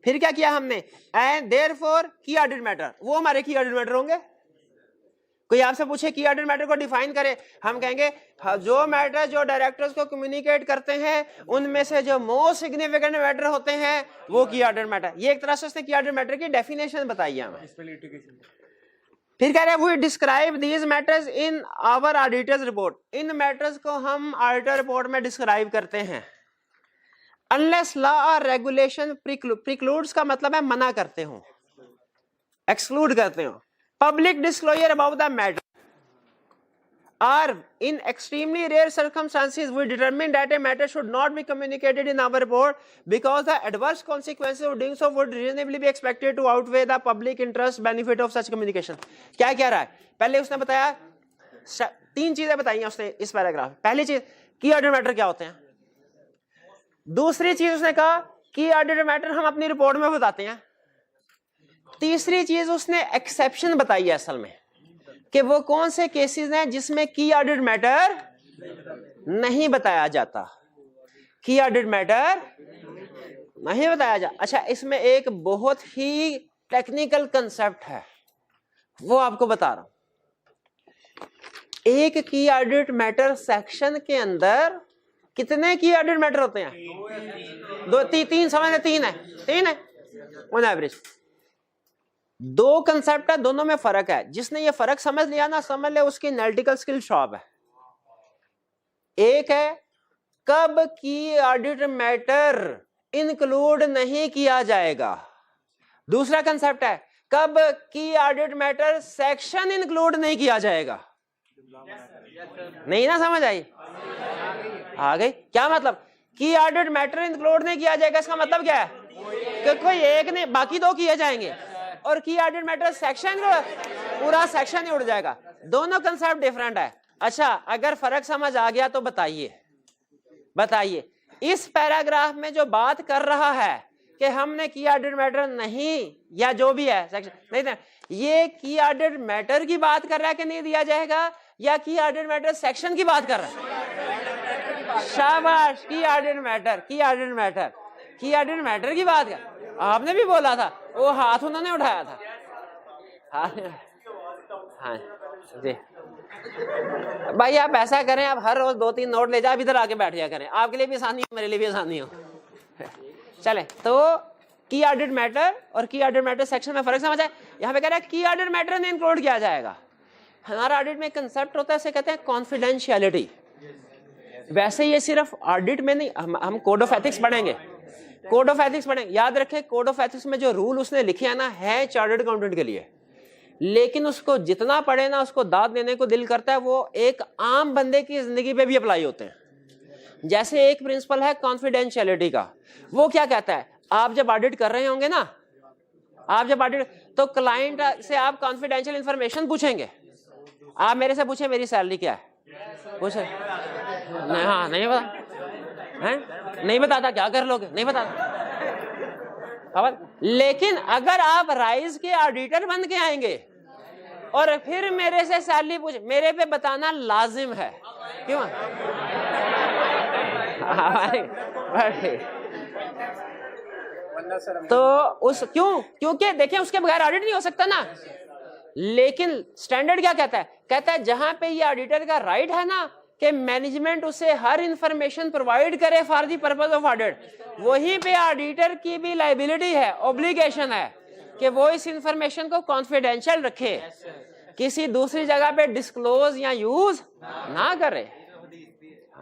A: फिर क्या किया हमने, एंड देयरफॉर की ऑडिट मैटर, वो हमारे की ऑडिट मैटर होंगे। कोई आपसे पूछे की ऑडिट मैटर को डिफाइन करे, हम कहेंगे जो मैटर जो डायरेक्टर्स को कम्युनिकेट करते हैं उनमें से जो मोस्ट सिग्निफिकेंट मैटर होते हैं वो की ऑडिट मैटर। ये एक तरह से उसने की ऑडिट मैटर की डेफिनेशन बताई है हमें। फिर कह रहे हैं we describe these matters in our auditors report, इन मैटर्स को हम ऑडिटर रिपोर्ट में डिस्क्राइब करते हैं। अनलेस लॉ और रेगुलेशन प्रिक्लूड्स का मतलब है मना करते हो, एक्सक्लूड करते हो। Public disclosure about the matter or in extremely rare circumstances we determine that a matter should not be communicated in our report because the adverse consequences of doing so would reasonably be expected to outweigh the public interest benefit of such communication। क्या कह रहा है? पहले उसने बताया, तीन चीजें बताई हैं उसने इस पैराग्राफ। पहली चीज की ऑडिट मैटर क्या होते हैं, दूसरी चीज उसने कहा की ऑडिट मैटर हम अपनी रिपोर्ट में बताते हैं, तीसरी चीज उसने एक्सेप्शन बताई है असल में कि वो कौन से केसेस हैं जिसमें की ऑडिट मैटर नहीं बताया जाता, की ऑडिट मैटर नहीं बताया जाता। अच्छा, इसमें एक बहुत ही टेक्निकल कंसेप्ट है वो आपको बता रहा हूं। एक की ऑडिट मैटर सेक्शन के अंदर कितने की ऑडिट मैटर होते हैं? दो, तीन समझ, तीन है ऑन एवरेज। दो कंसेप्ट है, दोनों में फर्क है। जिसने ये फर्क समझ लिया ना, समझ ले उसकी एनालिटिकल स्किल शॉप है। एक है कब की ऑडिट मैटर इंक्लूड नहीं किया जाएगा, दूसरा कंसेप्ट है कब की ऑडिट मैटर सेक्शन इंक्लूड नहीं किया जाएगा। नहीं ना समझ आई? आ गई? क्या मतलब की ऑडिट मैटर इंक्लूड नहीं किया जाएगा, इसका मतलब क्या है कि कोई एक नहीं बाकी दो किए जाएंगे, और की ऑडिट मैटर सेक्शन पूरा सेक्शन ही उड़ जाएगा। दोनों कंसेप्ट डिफरेंट है। अच्छा, अगर फर्क समझ आ गया तो बताइए इस पैराग्राफ में जो बात कर रहा है कि हमने की ऑडिट मैटर नहीं, या जो भी है सेक्शन नहीं, ये की ऑडिट मैटर की बात कर रहा है कि नहीं दिया जाएगा, या की ऑडिट मैटर सेक्शन की बात कर रहा है? शाबाश, की ऑडिट मैटर की बात कर। आपने भी बोला था, वो हाथ उन्होंने उठाया था। हाँ जी भाई, आप ऐसा करें, आप हर रोज 2-3 नोट ले जाए, इधर आके बैठ जाया करें, आपके लिए भी आसानी हो, मेरे लिए भी आसानी हो। चले, तो की ऑडिट मैटर और की ऑडिट मैटर सेक्शन में फर्क समझ आए। यहाँ पे कह रहा है की ऑडिट मैटर ने इंक्लूड किया जाएगा। हमारा ऑडिट में कंसेप्ट होता है, इसे कहते हैं कॉन्फिडेंशियलिटी। वैसे ये सिर्फ ऑडिट में नहीं, हम कोड ऑफ एथिक्स पढ़ेंगे, कोड ऑफ एथिक्स पढ़ेंगे। याद रखें, कोड ऑफ एथिक्स में जो रूल उसने लिखे हैं ना, है चार्टर्ड अकाउंटेंट के लिए, लेकिन उसको जितना पढ़े ना उसको दाद देने को दिल करता है। वो एक आम बंदे की जिंदगी पे भी अप्लाई होते हैं। जैसे एक प्रिंसिपल है कॉन्फिडेंशियलिटी का, वो क्या कहता है, आप जब ऑडिट कर रहे होंगे ना, आप जब ऑडिट, तो क्लाइंट से आप कॉन्फिडेंशियल इंफॉर्मेशन पूछेंगे। आप मेरे से पूछे मेरी सैलरी क्या है, पूछे नहीं, हाँ नहीं पता है, नहीं बताता, क्या कर लोगे, नहीं बताता। लेकिन अगर आप राइज के ऑडिटर बन के आएंगे और फिर मेरे से सैलरी पूछे, मेरे पे बताना लाजिम है, क्यों? तो उस क्योंकि देखिए उसके बगैर ऑडिट नहीं हो सकता ना। लेकिन स्टैंडर्ड क्या कहता है? कहता है जहां पे ये ऑडिटर का राइट है ना कि मैनेजमेंट उसे हर इंफॉर्मेशन प्रोवाइड करे for the purpose of audit, वहीं पे ऑडिटर की भी लायबिलिटी है, ऑब्लिगेशन है कि वो इस इंफॉर्मेशन को कॉन्फिडेंशियल रखे, किसी दूसरी जगह पे डिस्क्लोज या यूज ना करे।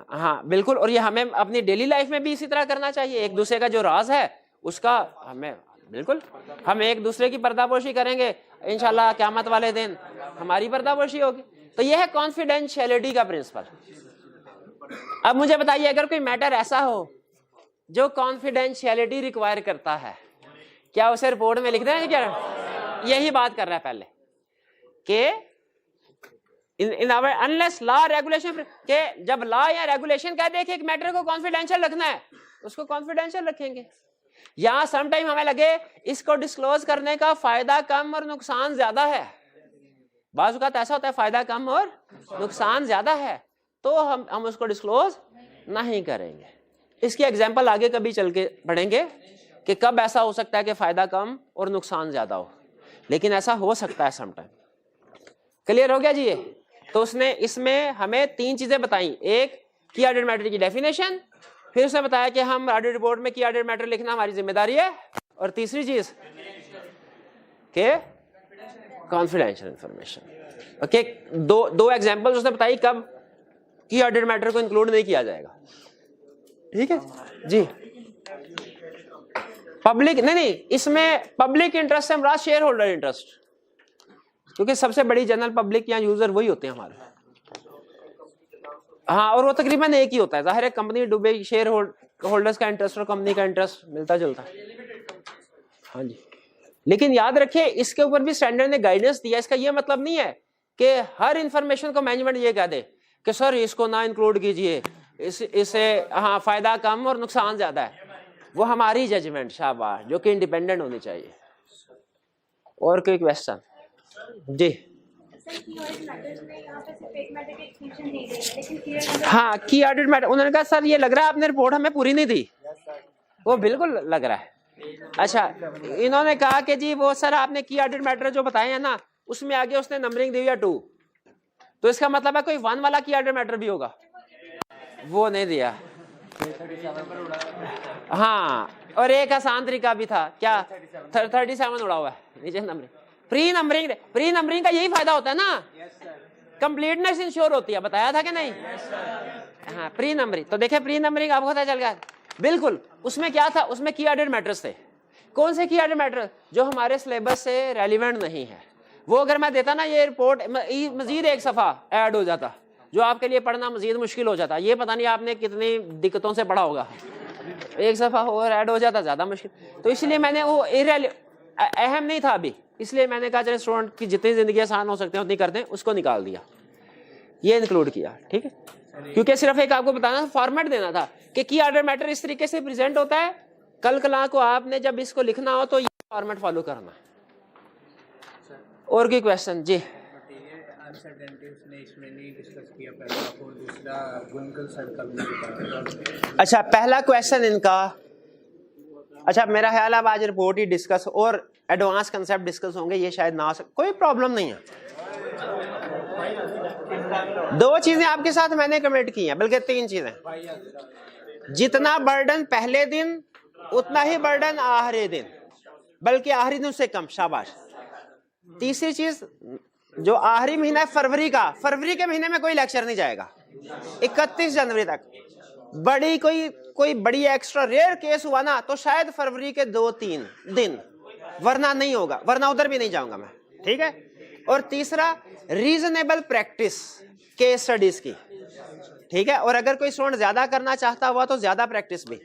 A: हाँ बिल्कुल, और ये हमें अपनी डेली लाइफ में भी इसी तरह करना चाहिए। एक दूसरे का जो राज है उसका हमें बिल्कुल, हम एक दूसरे की पर्दापोशी करेंगे, इंशाल्लाह क़यामत वाले दिन हमारी पर्दापोशी होगी। तो यह है कॉन्फिडेंशियलिटी का प्रिंसिपल। अब मुझे बताइए, अगर कोई मैटर ऐसा हो जो कॉन्फिडेंशियलिटी रिक्वायर करता है, क्या उसे रिपोर्ट में लिख दें? क्या यही बात कर रहा है पहले कि इन अनलेस लॉ रेगुलेशन, के जब लॉ या रेगुलेशन कह दे कि एक मैटर को कॉन्फिडेंशियल रखना है, उसको कॉन्फिडेंशियल रखेंगे। यहां सम टाइम हमें लगे इसको डिस्क्लोज करने का फायदा कम और नुकसान ज्यादा है, बाज़ औक़ात ऐसा होता है फायदा कम और नुकसान ज्यादा है, तो हम उसको डिस्क्लोज नहीं करेंगे। इसकी एग्जांपल आगे कभी चल के पढ़ेंगे कि कब ऐसा हो सकता है कि फायदा कम और नुकसान ज्यादा हो, लेकिन ऐसा हो सकता है सम टाइम। क्लियर हो गया जी ये? तो उसने इसमें हमें 3 चीजें बताई, एक की ऑडिट मैटर की डेफिनेशन, फिर उसने बताया कि हम ऑडिट रिपोर्ट में की ऑडिट मैटर लिखना हमारी जिम्मेदारी है, और तीसरी चीज के कॉन्फिडेंशियल इंफॉर्मेशन। ओके, दो एग्जांपल्स उसने बताई कब की ऑडिट मैटर को इंक्लूड नहीं किया जाएगा। ठीक है जी। पब्लिक नहीं, इसमें पब्लिक इंटरेस्ट से हमारा शेयर होल्डर इंटरेस्ट, क्योंकि सबसे बड़ी जनरल पब्लिक या यूजर वही होते हैं हमारे। हाँ, और वो तकरीबन एक ही होता है, जाहिर है कंपनी डूबे, शेयर होल्डर्स का इंटरेस्ट और कंपनी का इंटरेस्ट मिलता जुलता है। हाँ जी, लेकिन याद रखिए इसके ऊपर भी स्टैंडर्ड ने गाइडेंस दिया। इसका ये मतलब नहीं है कि हर इंफॉर्मेशन को मैनेजमेंट ये कह दे कि सर इसको ना इंक्लूड कीजिए, इससे हाँ फायदा कम और नुकसान ज्यादा है। वो हमारी जजमेंट शाबाश, जो कि इंडिपेंडेंट होनी चाहिए। और कोई क्वेश्चन? जी हाँ, की ऑडिट मैटर, उन्होंने कहा सर ये लग रहा है आपने रिपोर्ट हमें पूरी नहीं दी। वो बिल्कुल लग रहा है। अच्छा, इन्होंने कहा कि जी वो सर आपने की ऑडिट मैटर जो बताए हैं ना, उसमें आगे उसने नंबरिंग दी है 2, तो इसका मतलब है कोई 1 वाला की ऑडिट मैटर भी होगा, वो नहीं दिया। हाँ, और एक आसान तरीका भी था, क्या 37 उड़ा हुआ है नीचे नंबरिंग। प्री नंबरिंग का यही फायदा होता है ना, कंप्लीटनेस इंश्योर होती है, बताया था कि नहीं? हाँ, प्री नंबरिंग। तो देखिए प्री नंबरिंग आपको पता चल गया बिल्कुल। उसमें क्या था? उसमें की ऑडिट मैटर्स थे। कौन से की ऑडिट मैटर? जो हमारे सिलेबस से रेलिवेंट नहीं है। वो अगर मैं देता ना ये रिपोर्ट, मजीद एक सफा ऐड हो जाता, जो आपके लिए पढ़ना मजीद मुश्किल हो जाता। ये पता नहीं आपने कितनी दिक्कतों से पढ़ा होगा, एक सफा और ऐड हो जाता, ज्यादा मुश्किल। तो इसलिए मैंने वो अहम नहीं था अभी, इसलिए मैंने कहा चले स्टूडेंट की जितनी जिंदगी आसान हो सकते हैं उतनी करते हैं, उसको निकाल दिया, ये इंक्लूड किया। ठीक है, क्योंकि सिर्फ एक आपको बताना, फॉर्मेट देना था कि की ऑडिट मैटर इस तरीके से प्रेजेंट होता है, कल कला को आपने जब इसको लिखना हो तो ये फॉर्मेट फॉलो करना। और कोई क्वेश्चन? जी अच्छा, पहला क्वेश्चन इनका, अच्छा मेरा ख्याल है अब आज रिपोर्ट ही डिस्कस और एडवांस कंसेप्ट डिस्कस होंगे, ये शायद ना हो सके, कोई प्रॉब्लम नहीं है। 2 चीजें आपके साथ मैंने कमेंट की हैं, बल्कि 3 चीजें। जितना बर्डन पहले दिन उतना ही बर्डन आखिरी दिन, बल्कि आखिरी दिन से कम, शाबाश। तीसरी चीज, जो आखिरी महीना है फरवरी का, फरवरी के महीने में कोई लेक्चर नहीं जाएगा 31 जनवरी तक। बड़ी कोई बड़ी एक्स्ट्रा रेयर केस हुआ ना तो शायद फरवरी के 2-3 दिन, वरना नहीं होगा, वरना उधर भी नहीं जाऊंगा मैं। ठीक है। और तीसरा, रीजनेबल प्रैक्टिस केस स्टडीज की। ठीक है, और अगर कोई स्टूडेंट ज्यादा करना चाहता हुआ तो ज्यादा प्रैक्टिस भी।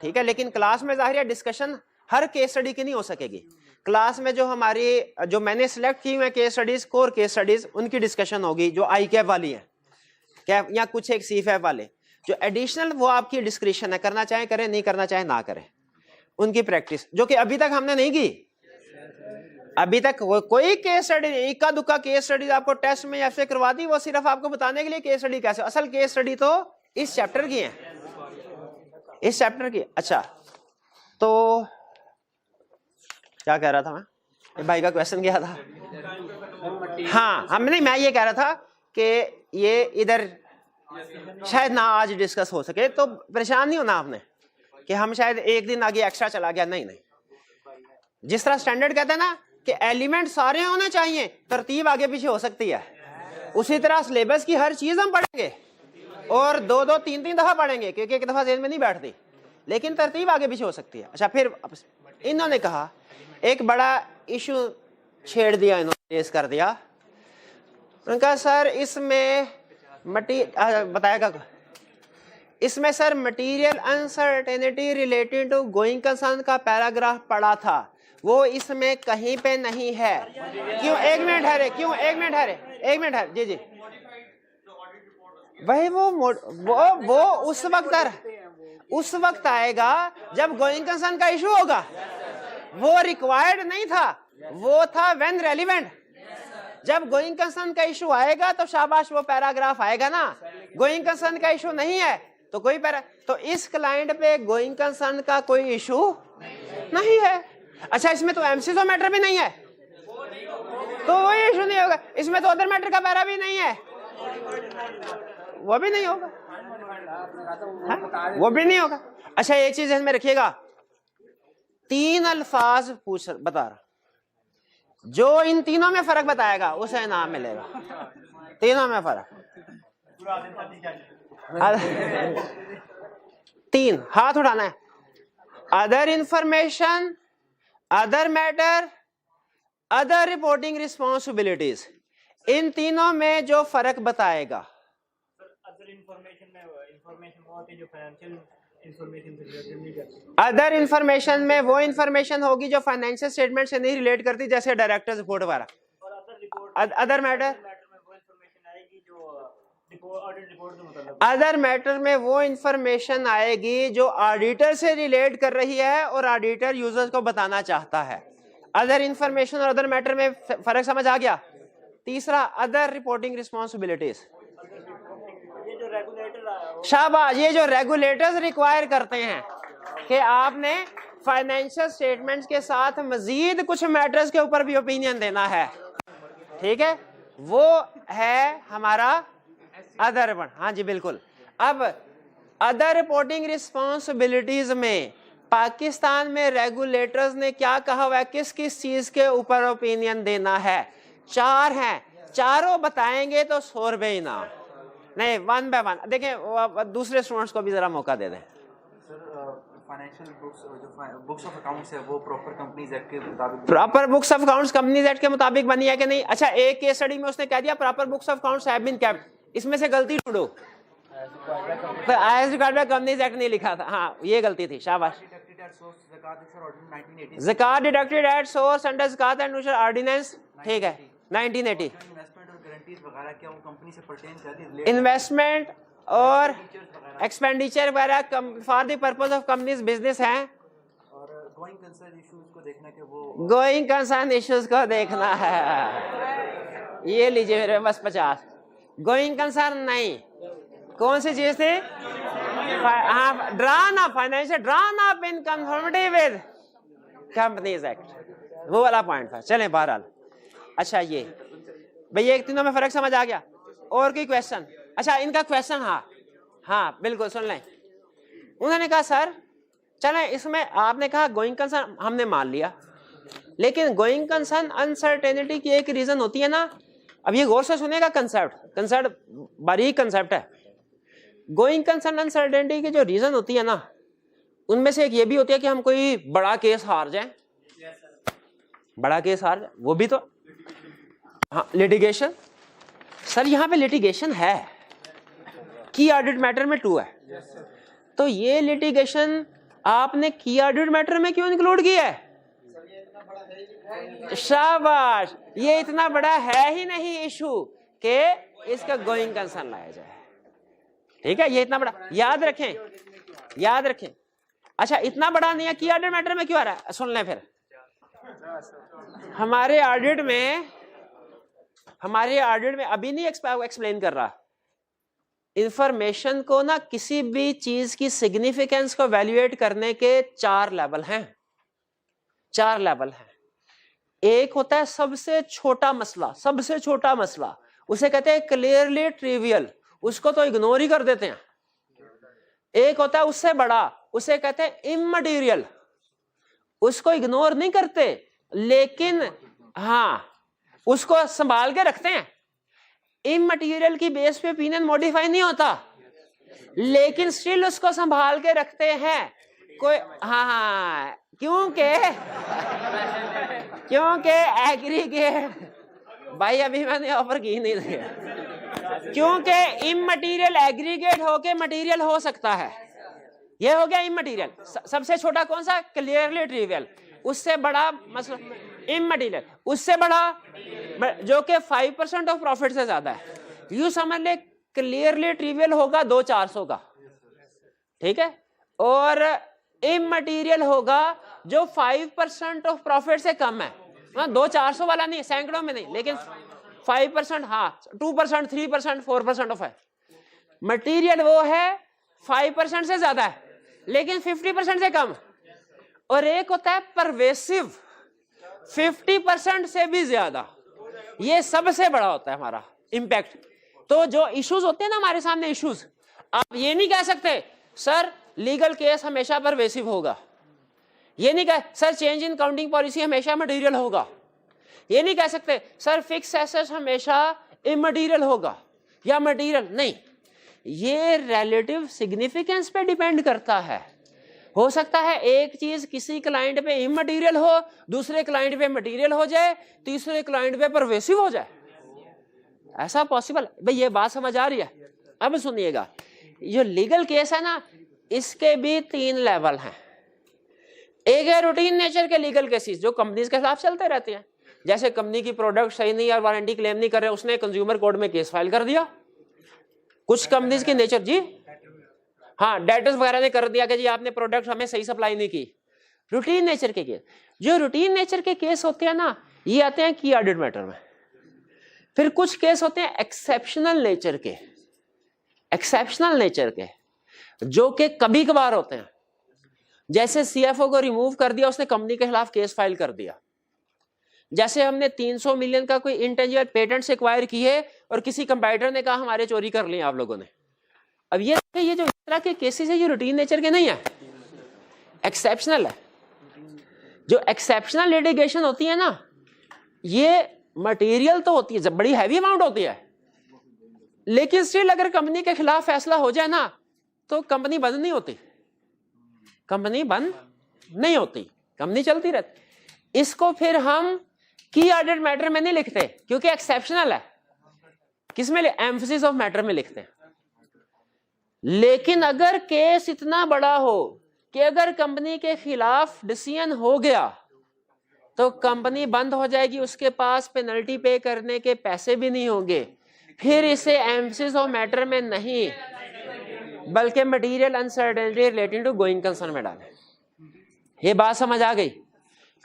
A: ठीक है, लेकिन क्लास में जाहिर है डिस्कशन हर केस स्टडी की नहीं हो सकेगी। क्लास में जो हमारी जो मैंने सिलेक्ट की हुई case studies, core case studies, उनकी डिस्कशन होगी जो आई कैप वाली है, कैप या कुछ एक सी फैप वाले। जो एडिशनल वो आपकी डिस्क्रिप्शन है, करना चाहे करें, नहीं करना चाहे ना करें, उनकी प्रैक्टिस जो कि अभी तक हमने नहीं की। अभी तक कोई केस स्टडी, इक्का दुक्का केस स्टडी आपको टेस्ट में या फिर करवा दी, वो सिर्फ आपको बताने के लिए केस स्टडी कैसे। असल केस स्टडी तो इस चैप्टर की है, इस चैप्टर की। अच्छा तो क्या कह रहा था मैं, भाई का क्वेश्चन क्या था? हाँ हमने, मैं ये कह रहा था कि ये इधर शायद ना आज डिस्कस हो सके, तो परेशान नहीं होना आपने कि हम शायद एक दिन आगे एक्स्ट्रा चला गया। नहीं नहीं, जिस तरह स्टैंडर्ड कहते हैं ना कि एलिमेंट सारे होने चाहिए, तरतीब आगे पीछे हो सकती है, उसी तरह सिलेबस की हर चीज हम पढ़ेंगे और दो दो तीन तीन दफा पढ़ेंगे, क्योंकि एक दफा जेल में नहीं बैठती, लेकिन तरतीब आगे पीछे हो सकती है। अच्छा फिर इन्होंने कहा एक बड़ा इशू छेड़ दिया, इन्होंने रेस कर दिया। उनका सर इसमें बताएगा, इसमें sir material uncertainty related to going concern का पैराग्राफ पढ़ा था, वो इसमें कहीं पे नहीं है। क्यों? एक मिनट ठहरे, क्यों? एक मिनट ठहरे, एक मिनट ठहरे, जी जी वही वो उस वक्त आएगा जब गोइंग कंसर्न का इशू होगा। वो रिक्वायर्ड नहीं था, वो था व्हेन रेलिवेंट। जब गोइंग कंसर्न का इशू आएगा तो शाबाश वो पैराग्राफ आएगा ना। गोइंग कंसर्न का इशू नहीं है तो कोई तो इस क्लाइंट पे गोइंग कंसर्न का कोई इशू नहीं है। अच्छा इसमें तो एमसीजो मैटर भी नहीं है, तो वो इशू नहीं होगा। इसमें तो अदर मैटर का पैरा भी नहीं है, वो भी नहीं होगा। वो भी नहीं होगा। अच्छा एक चीज ध्यान में रखिएगा, तीन अल्फाज बता रहा, जो इन तीनों में फर्क बताएगा उसे इनाम मिलेगा। तीनों में फर्क, तीन हाथ उठाना है। Other information, other matter, other reporting responsibilities, इन तीनों में जो फर्क बताएगा। अदर इंफॉर्मेशन में वो इंफॉर्मेशन होगी जो फाइनेंशियल स्टेटमेंट से नहीं रिलेट करती, जैसे डायरेक्टर्स रिपोर्ट वगैरह। अदर मैटर, अदर मैटर में वो इंफॉर्मेशन आएगी जो ऑडिटर से रिलेट कर रही है और ऑडिटर यूजर्स को बताना चाहता है। अदर इंफॉर्मेशन और अदर मैटर में फर्क समझ आ गया। तीसरा अदर रिपोर्टिंग रिस्पॉन्सिबिलिटीज, शाबाश, ये जो रेगुलेटर्स रिक्वायर करते हैं कि आपने फाइनेंशियल स्टेटमेंट्स के साथ मजीद कुछ मैटर्स के ऊपर भी ओपिनियन देना है, ठीक है, वो है हमारा अदर वन। हाँ जी बिल्कुल। अब अदर रिपोर्टिंग रिस्पॉन्सिबिलिटीज में पाकिस्तान में रेगुलेटर्स ने क्या कहा हुआ है, किस किस चीज के ऊपर ओपिनियन देना है। चार हैं, चारों बताएंगे तो 100 रुपए इनाम। नहीं, वन बाय वन देखें, दूसरे स्टूडेंट्स को भी जरा मौका दे दें।
C: फाइनेंशियल बुक्स ऑफ अकाउंट्स है वो प्रॉपर कंपनीज एक्ट के मुताबिक,
A: proper books of accounts companies act के मुताबिक बनी है कि नहीं। अच्छा एक केस स्टडी में उसने कह दिया proper books of accounts have been kept, इसमें से गलती ढूंढो, as regard by companies act नहीं लिखा था। हाँ ये गलती थी, शाबाश। ज़कात डिडक्टेड एट सोर्स अंडर ज़कात एंड न्यूशल ऑर्डिनेंस, ठीक है 1980। इन्वेस्टमेंट और एक्सपेंडिचर वगैरह for the purpose of companies business हैं।
C: और गोइंग कंसर्न इश्यूज को देखना कि वो
A: गोइंग कंसर्न इश्यूज को देखना है। ये लीजिए मेरे पास 50। गोइंग कंसर्न नहीं, कौन सी चीज थी? हाँ, drawn up financial, drawn up in conformity with companies act, वो वाला पॉइंट था। चलें बहरहाल। अच्छा ये भैया एक तीनों में फर्क समझ आ गया। और कोई क्वेश्चन? अच्छा इनका क्वेश्चन, हाँ बिल्कुल सुन लें। उन्होंने कहा सर चलें इसमें, आपने कहा गोइंग कंसर्न हमने मान लिया, लेकिन गोइंग कंसर्न अनसर्टेनिटी की एक रीजन होती है ना। अब ये गौर से सुनेगा, कंसेप्ट बारीक कंसेप्ट है। गोइंग कंसर्न अनसर्टेनिटी की जो रीजन होती है ना, उनमें से एक ये भी होती है कि हम कोई बड़ा केस हार जाए, बड़ा केस हार जाए, वो भी तो हाँ लिटिगेशन। सर यहाँ पे लिटिगेशन है, की ऑडिट मैटर में 2 है, तो ये लिटिगेशन आपने की ऑडिट मैटर में क्यों इंक्लूड किया है? शाबाश, ये इतना बड़ा है ही नहीं इशू कि इसका गोइंग कंसर्न लाया जाए। ठीक है, ये इतना बड़ा याद रखें, याद रखें। अच्छा, इतना बड़ा नहीं है, की ऑडिट मैटर में क्यों आ रहा है, सुन लें फिर। हमारे ऑडिट में अभी नहीं एक्सप्लेन कर रहा, इंफॉर्मेशन को ना किसी भी चीज की सिग्निफिकेंस को वैल्यूएट करने के 4 लेवल हैं, 4 लेवल हैं। एक होता है सबसे छोटा मसला, सबसे छोटा मसला उसे कहते हैं क्लियरली ट्रिवियल, उसको तो इग्नोर ही कर देते हैं। एक होता है उससे बड़ा, उसे कहते हैं इममटीरियल, उसको इग्नोर नहीं करते लेकिन हाँ उसको संभाल के रखते हैं। इममटीरियल की बेस पे ओपिनियन मॉडिफाई नहीं होता लेकिन स्टिल उसको संभाल के रखते हैं। कोई हाँ, क्योंकि एग्रीगेट भाई अभी मैंने ऑफर की नहीं दिया, क्योंकि इममटीरियल एग्रीगेट होके मटेरियल हो सकता है। ये हो गया इममटीरियल। सबसे छोटा कौन सा, क्लियरली ट्रिवियल। उससे बड़ा मसला इममटीरियल, उससे बड़ा जो कि 5% ऑफ प्रॉफिट से ज्यादा है, यूं समझ ले क्लियरली ट्रिवियल होगा 200-400 का, ठीक है, और इममटीरियल होगा जो 5% ऑफ प्रॉफिट से कम है। 200-400 वाला नहीं, सैकड़ों में नहीं, लेकिन 5%, हाँ 2%, 3%, 4% ऑफ है। मटेरियल वो है 5% से ज्यादा है लेकिन 50% से कम। और एक होता है परवेसिव, 50% से भी ज्यादा, ये सबसे बड़ा होता है हमारा इम्पैक्ट। तो जो इश्यूज होते हैं ना हमारे सामने इश्यूज, आप ये नहीं कह सकते सर लीगल केस हमेशा परवेसिव होगा, ये नहीं कह sir change in counting policy हमेशा मटेरियल होगा, ये नहीं कह सकते सर फिक्स एसेट्स हमेशा इमटेरियल होगा या मटेरियल नहीं। ये रिलेटिव सिग्निफिकेंस पे डिपेंड करता है। हो सकता है एक चीज किसी क्लाइंट पे इमटेरियल हो, दूसरे क्लाइंट पे मटेरियल हो जाए, तीसरे क्लाइंट पे परवेसिव हो जाए, ऐसा पॉसिबल। भाई ये बात समझ आ रही है? अब सुनिएगा, जो लीगल केस है ना इसके भी 3 लेवल हैं। एक है रूटीन नेचर के लीगल केसेस जो कंपनीज के खिलाफ चलते रहते हैं, जैसे कंपनी की प्रोडक्ट सही नहीं और वारंटी क्लेम नहीं कर रहे, उसने कंज्यूमर कोर्ट में केस फाइल कर दिया। कुछ कंपनीज की नेचर जी हाँ डेटर्स वगैरह ने कर दिया कि जी आपने प्रोडक्ट हमें सही सप्लाई नहीं की। रूटीन नेचर के केस, जो रूटीन नेचर के केस होते हैं ना ये आते हैं की ऑडिट मैटर में। फिर कुछ केस होते हैं एक्सेप्शनल नेचर के, एक्सेप्शनल नेचर के जो कि कभी कभार होते हैं, जैसे सीएफओ को रिमूव कर दिया, उसने कंपनी के खिलाफ केस फाइल कर दिया। जैसे हमने 300 मिलियन का कोई इंटेंजिबल पेटेंट्स एक्वायर किए और किसी कंपटीटर ने कहा हमारे चोरी कर लिए आप लोगों ने। अब ये जो इस तरह के केसेस है ये रूटीन नेचर के नहीं है, एक्सेप्शनल है। जो एक्सेप्शनल लिटिगेशन होती है ना ये मटेरियल तो होती है, जब बड़ी हैवी अमाउंट होती है, लेकिन स्टिल अगर कंपनी के खिलाफ फैसला हो जाए ना तो कंपनी बंद नहीं होती, कंपनी बंद नहीं होती, कंपनी चलती रहती। इसको फिर हम की ऑडिट मैटर में नहीं लिखते क्योंकि एक्सेप्शनल है, किसमें एम्फसिस ऑफ मैटर में लिखते हैं। लेकिन अगर केस इतना बड़ा हो कि अगर कंपनी के खिलाफ डिसीजन हो गया तो कंपनी बंद हो जाएगी, उसके पास पेनल्टी पे करने के पैसे भी नहीं होंगे, फिर इसे एम्फसिस ऑफ मैटर में नहीं बल्कि material uncertainty relating to going concern में डालें। ये बात समझ आ गई?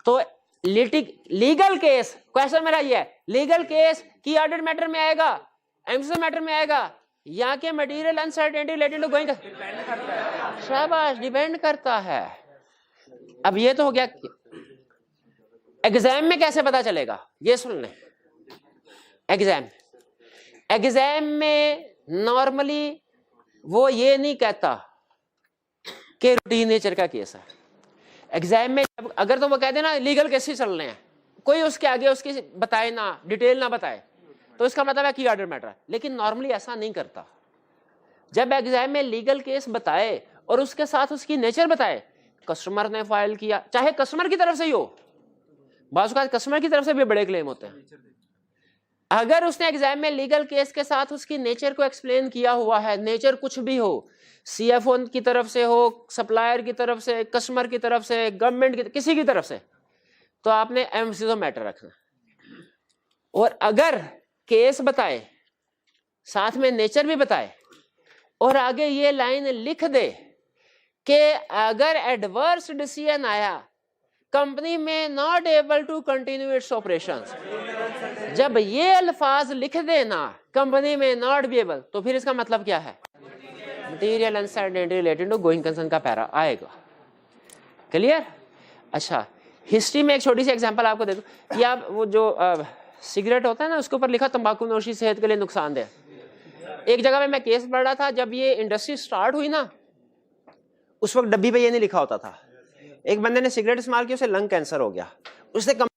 A: तो लीगल केस, क्वेश्चन मेरा ये है, लीगल केस की ऑडिट मैटर में आएगा, एम्फसिस मैटर में आएगा, यहाँ के material uncertainty related to going, शाबाश, डिपेंड करता है। अब ये तो हो गया, एग्जाम में कैसे पता चलेगा ये सुन लें। एग्जाम में नॉर्मली वो ये नहीं कहता कि रूटीन नेचर का केस है। एग्जाम में अगर तो वो कह देना लीगल केसेस चल रहे हैं, कोई उसके आगे उसकी बताए ना, डिटेल ना बताए, तो इसका मतलब है की ऑडिट मैटर है। लेकिन नॉर्मली ऐसा नहीं करता। जब एग्जाम में लीगल केस बताए और उसके साथ उसकी नेचर बताए, कस्टमर ने फाइल किया, चाहे कस्टमर की तरफ से ही हो, बाज़ औक़ात कस्टमर की तरफ से भी बड़े क्लेम होते हैं, अगर उसने एग्जाम में लीगल केस के साथ उसकी नेचर को एक्सप्लेन किया हुआ है, नेचर कुछ भी हो, सीएफओ की तरफ से हो, सप्लायर की तरफ से, कस्टमर की तरफ से, गवर्नमेंट की, किसी की तरफ से, तो आपने एमसीजो मैटर रखना, और अगर केस बताए साथ में नेचर भी बताए और आगे ये लाइन लिख दे कि अगर एडवर्स डिसीजन आया कंपनी में not able to continue its operations, जब ये अल्फाज लिख देना कंपनी में नॉट बी एबल, तो फिर इसका मतलब क्या है? Material uncertainty related to going concern का पैरा आएगा। क्लियर? अच्छा, हिस्ट्री में एक छोटी सी एग्जांपल आपको दे दूं। या वो जो सिगरेट होता है ना, उसके ऊपर लिखा तंबाकू नोशी सेहत के लिए नुकसानदेह। एक जगह पे मैं केस पढ़ रहा था, जब ये इंडस्ट्री स्टार्ट हुई ना, उस वक्त डब्बी पे ये नहीं लिखा होता था। एक बंदे ने सिगरेट इस्तेमाल की, उसे लंग कैंसर हो गया, उसने कंप्लेंट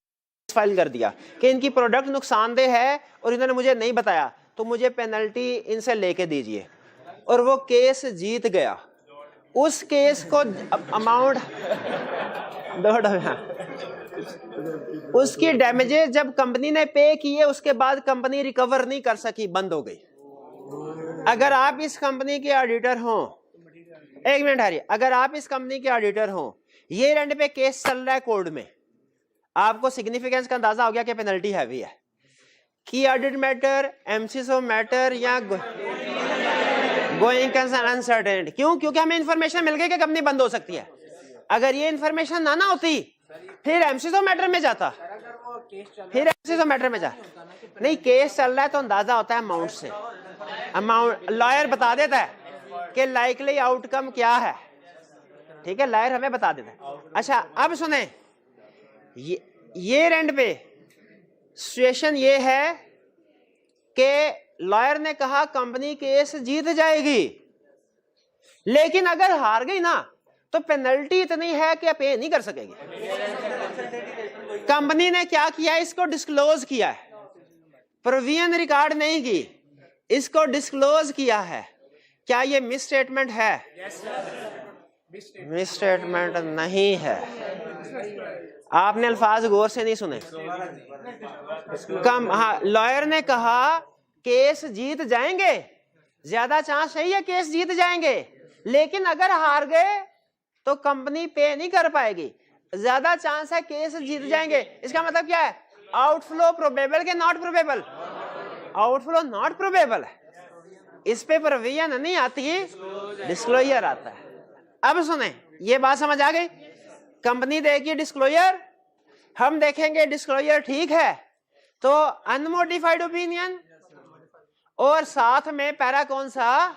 A: फाइल कर दिया कि इनकी प्रोडक्ट नुकसानदेह है और इन्होंने मुझे नहीं बताया, तो मुझे पेनल्टी इनसे लेके दीजिए। और वो केस जीत गया। उस केस को अमाउंट उसकी डैमेजेस जब कंपनी ने पे किए, उसके बाद कंपनी रिकवर नहीं कर सकी, बंद हो गई। अगर आप इस कंपनी के ऑडिटर हो, एक मिनट हारिए, अगर आप इस कंपनी के ऑडिटर हो, ये एंड पे केस चल रहा है कोर्ट में, आपको सिग्निफिकेंस का अंदाजा हो गया कि पेनल्टी हैवी है। की ऑडिट मैटर, एमसीसो मैटर या गोइंग कंसर्न अनसर्टेनिटी, क्यों? क्योंकि हमें इंफॉर्मेशन मिल गई कि कंपनी बंद हो सकती है। अगर ये इंफॉर्मेशन ना होती फिर एमसीसो मैटर में जाता, फिर एमसीसो मैटर में जा नहीं, केस चल रहा है तो अंदाजा होता है अमाउंट से। अमाउंट लॉयर बता देता है कि लाइकली आउटकम क्या है, ठीक है, लॉयर हमें बता देता है। अच्छा, अब सुने, ये एंड पे सिचुएशन ये है कि लॉयर ने कहा कंपनी केस जीत जाएगी, लेकिन अगर हार गई ना तो पेनल्टी इतनी है कि पे नहीं कर सकेगी। कंपनी ने क्या किया? इसको डिस्क्लोज किया है, प्रोविजन रिकॉर्ड नहीं की, इसको डिस्क्लोज किया है। क्या ये मिस स्टेटमेंट है? मिस स्टेटमेंट नहीं है। आपने अल्फाज गौर से नहीं सुने। हाँ, लॉयर ने कहा केस जीत जाएंगे, ज्यादा चांस है ये केस जीत जाएंगे, लेकिन अगर हार गए तो कंपनी पे नहीं कर पाएगी, ज्यादा चांस है केस जीत जाएंगे। इसका मतलब क्या है? आउटफ्लो प्रोबेबल के not probable? Outflow not probable है, इस पे प्रोविजन नहीं आती, डिस्क्लोजर आता है। अब सुने, ये बात समझ आ गई? कंपनी देगी डिस्क्लोजर, हम देखेंगे डिस्क्लोजर ठीक है तो अनमोडिफाइड ओपिनियन, और साथ में पैरा कौन सा?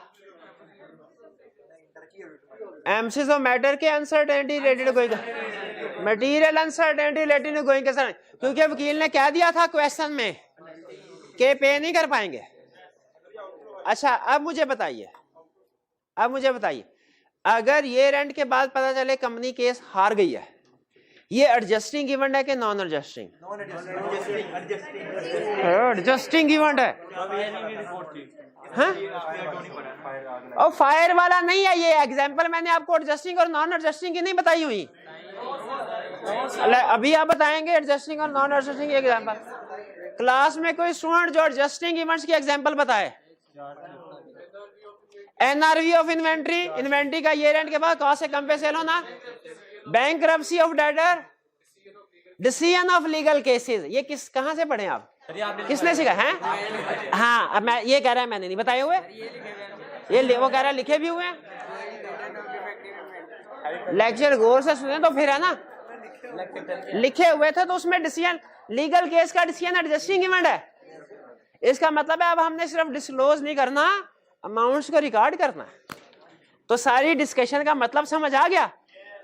A: एमसीसो मैटर के uncertainty related going, material uncertainty related going concern, क्योंकि वकील ने क्या दिया था क्वेश्चन में कि पे नहीं कर पाएंगे। अच्छा, अब मुझे बताइए, अगर ये रेंट के बाद पता चले कंपनी केस हार गई है, ये एडजस्टिंग इवेंट है कि नॉन एडजस्टिंग? एडजस्टिंग इवेंट है। हाँ? और फायर वाला नहीं है ये एग्जांपल, मैंने आपको एडजस्टिंग और नॉन एडजस्टिंग की नहीं बताई हुई, अभी आप बताएंगे एडजस्टिंग और नॉन एडजस्टिंग की एग्जांपल। क्लास में कोई स्टूडेंट जो एडजस्टिंग इवेंट्स की एग्जांपल बताए? एनआरवी ऑफ इन्वेंट्री, इन्वेंट्री का ईयर एंड के बाद कॉस्ट से कम पे सेल होना, bankruptcy of debtor, decision of legal cases. ये कहां से पढ़े आप? किसने सीखा है? हाँ, अब मैं ये कह रहा है, मैंने नहीं बताए हुए, ये वो कह रहा है लिखे भी हुए हैं। लेक्चर गौर से सुने तो फिर है ना, लिखे हुए थे तो उसमें डिसीजन, लीगल केस का डिसीजन एडजस्टिंग इवेंट है। इसका मतलब है अब हमने सिर्फ डिस्क्लोज नहीं करना, अमाउंट्स को रिकॉर्ड करना है। तो सारी डिस्कशन का मतलब समझ आ गया।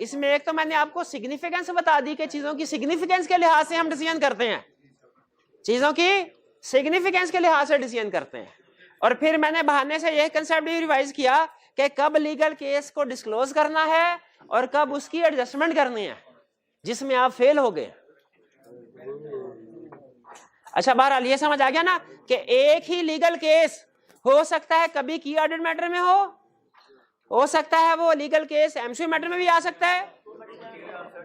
A: इसमें एक तो मैंने आपको सिग्निफिकेंस बता दी कि चीजों की सिग्निफिकेंस के लिहाज से हम डिसीजन करते हैं, चीजों की सिग्निफिकेंस के लिहाज से डिसीजन करते हैं। और फिर मैंने बहाने से यह कंसेप्ट भी रिवाइज किया कि कब लीगल केस को डिस्क्लोज करना है और कब उसकी एडजस्टमेंट करनी है जिसमें आप फेल हो गए। अच्छा, बहरहाल ये समझ आ गया ना कि एक ही लीगल केस हो सकता है कभी की ऑडिट मैटर में हो सकता है वो लीगल केस एमसीयू मैटर में भी आ सकता है।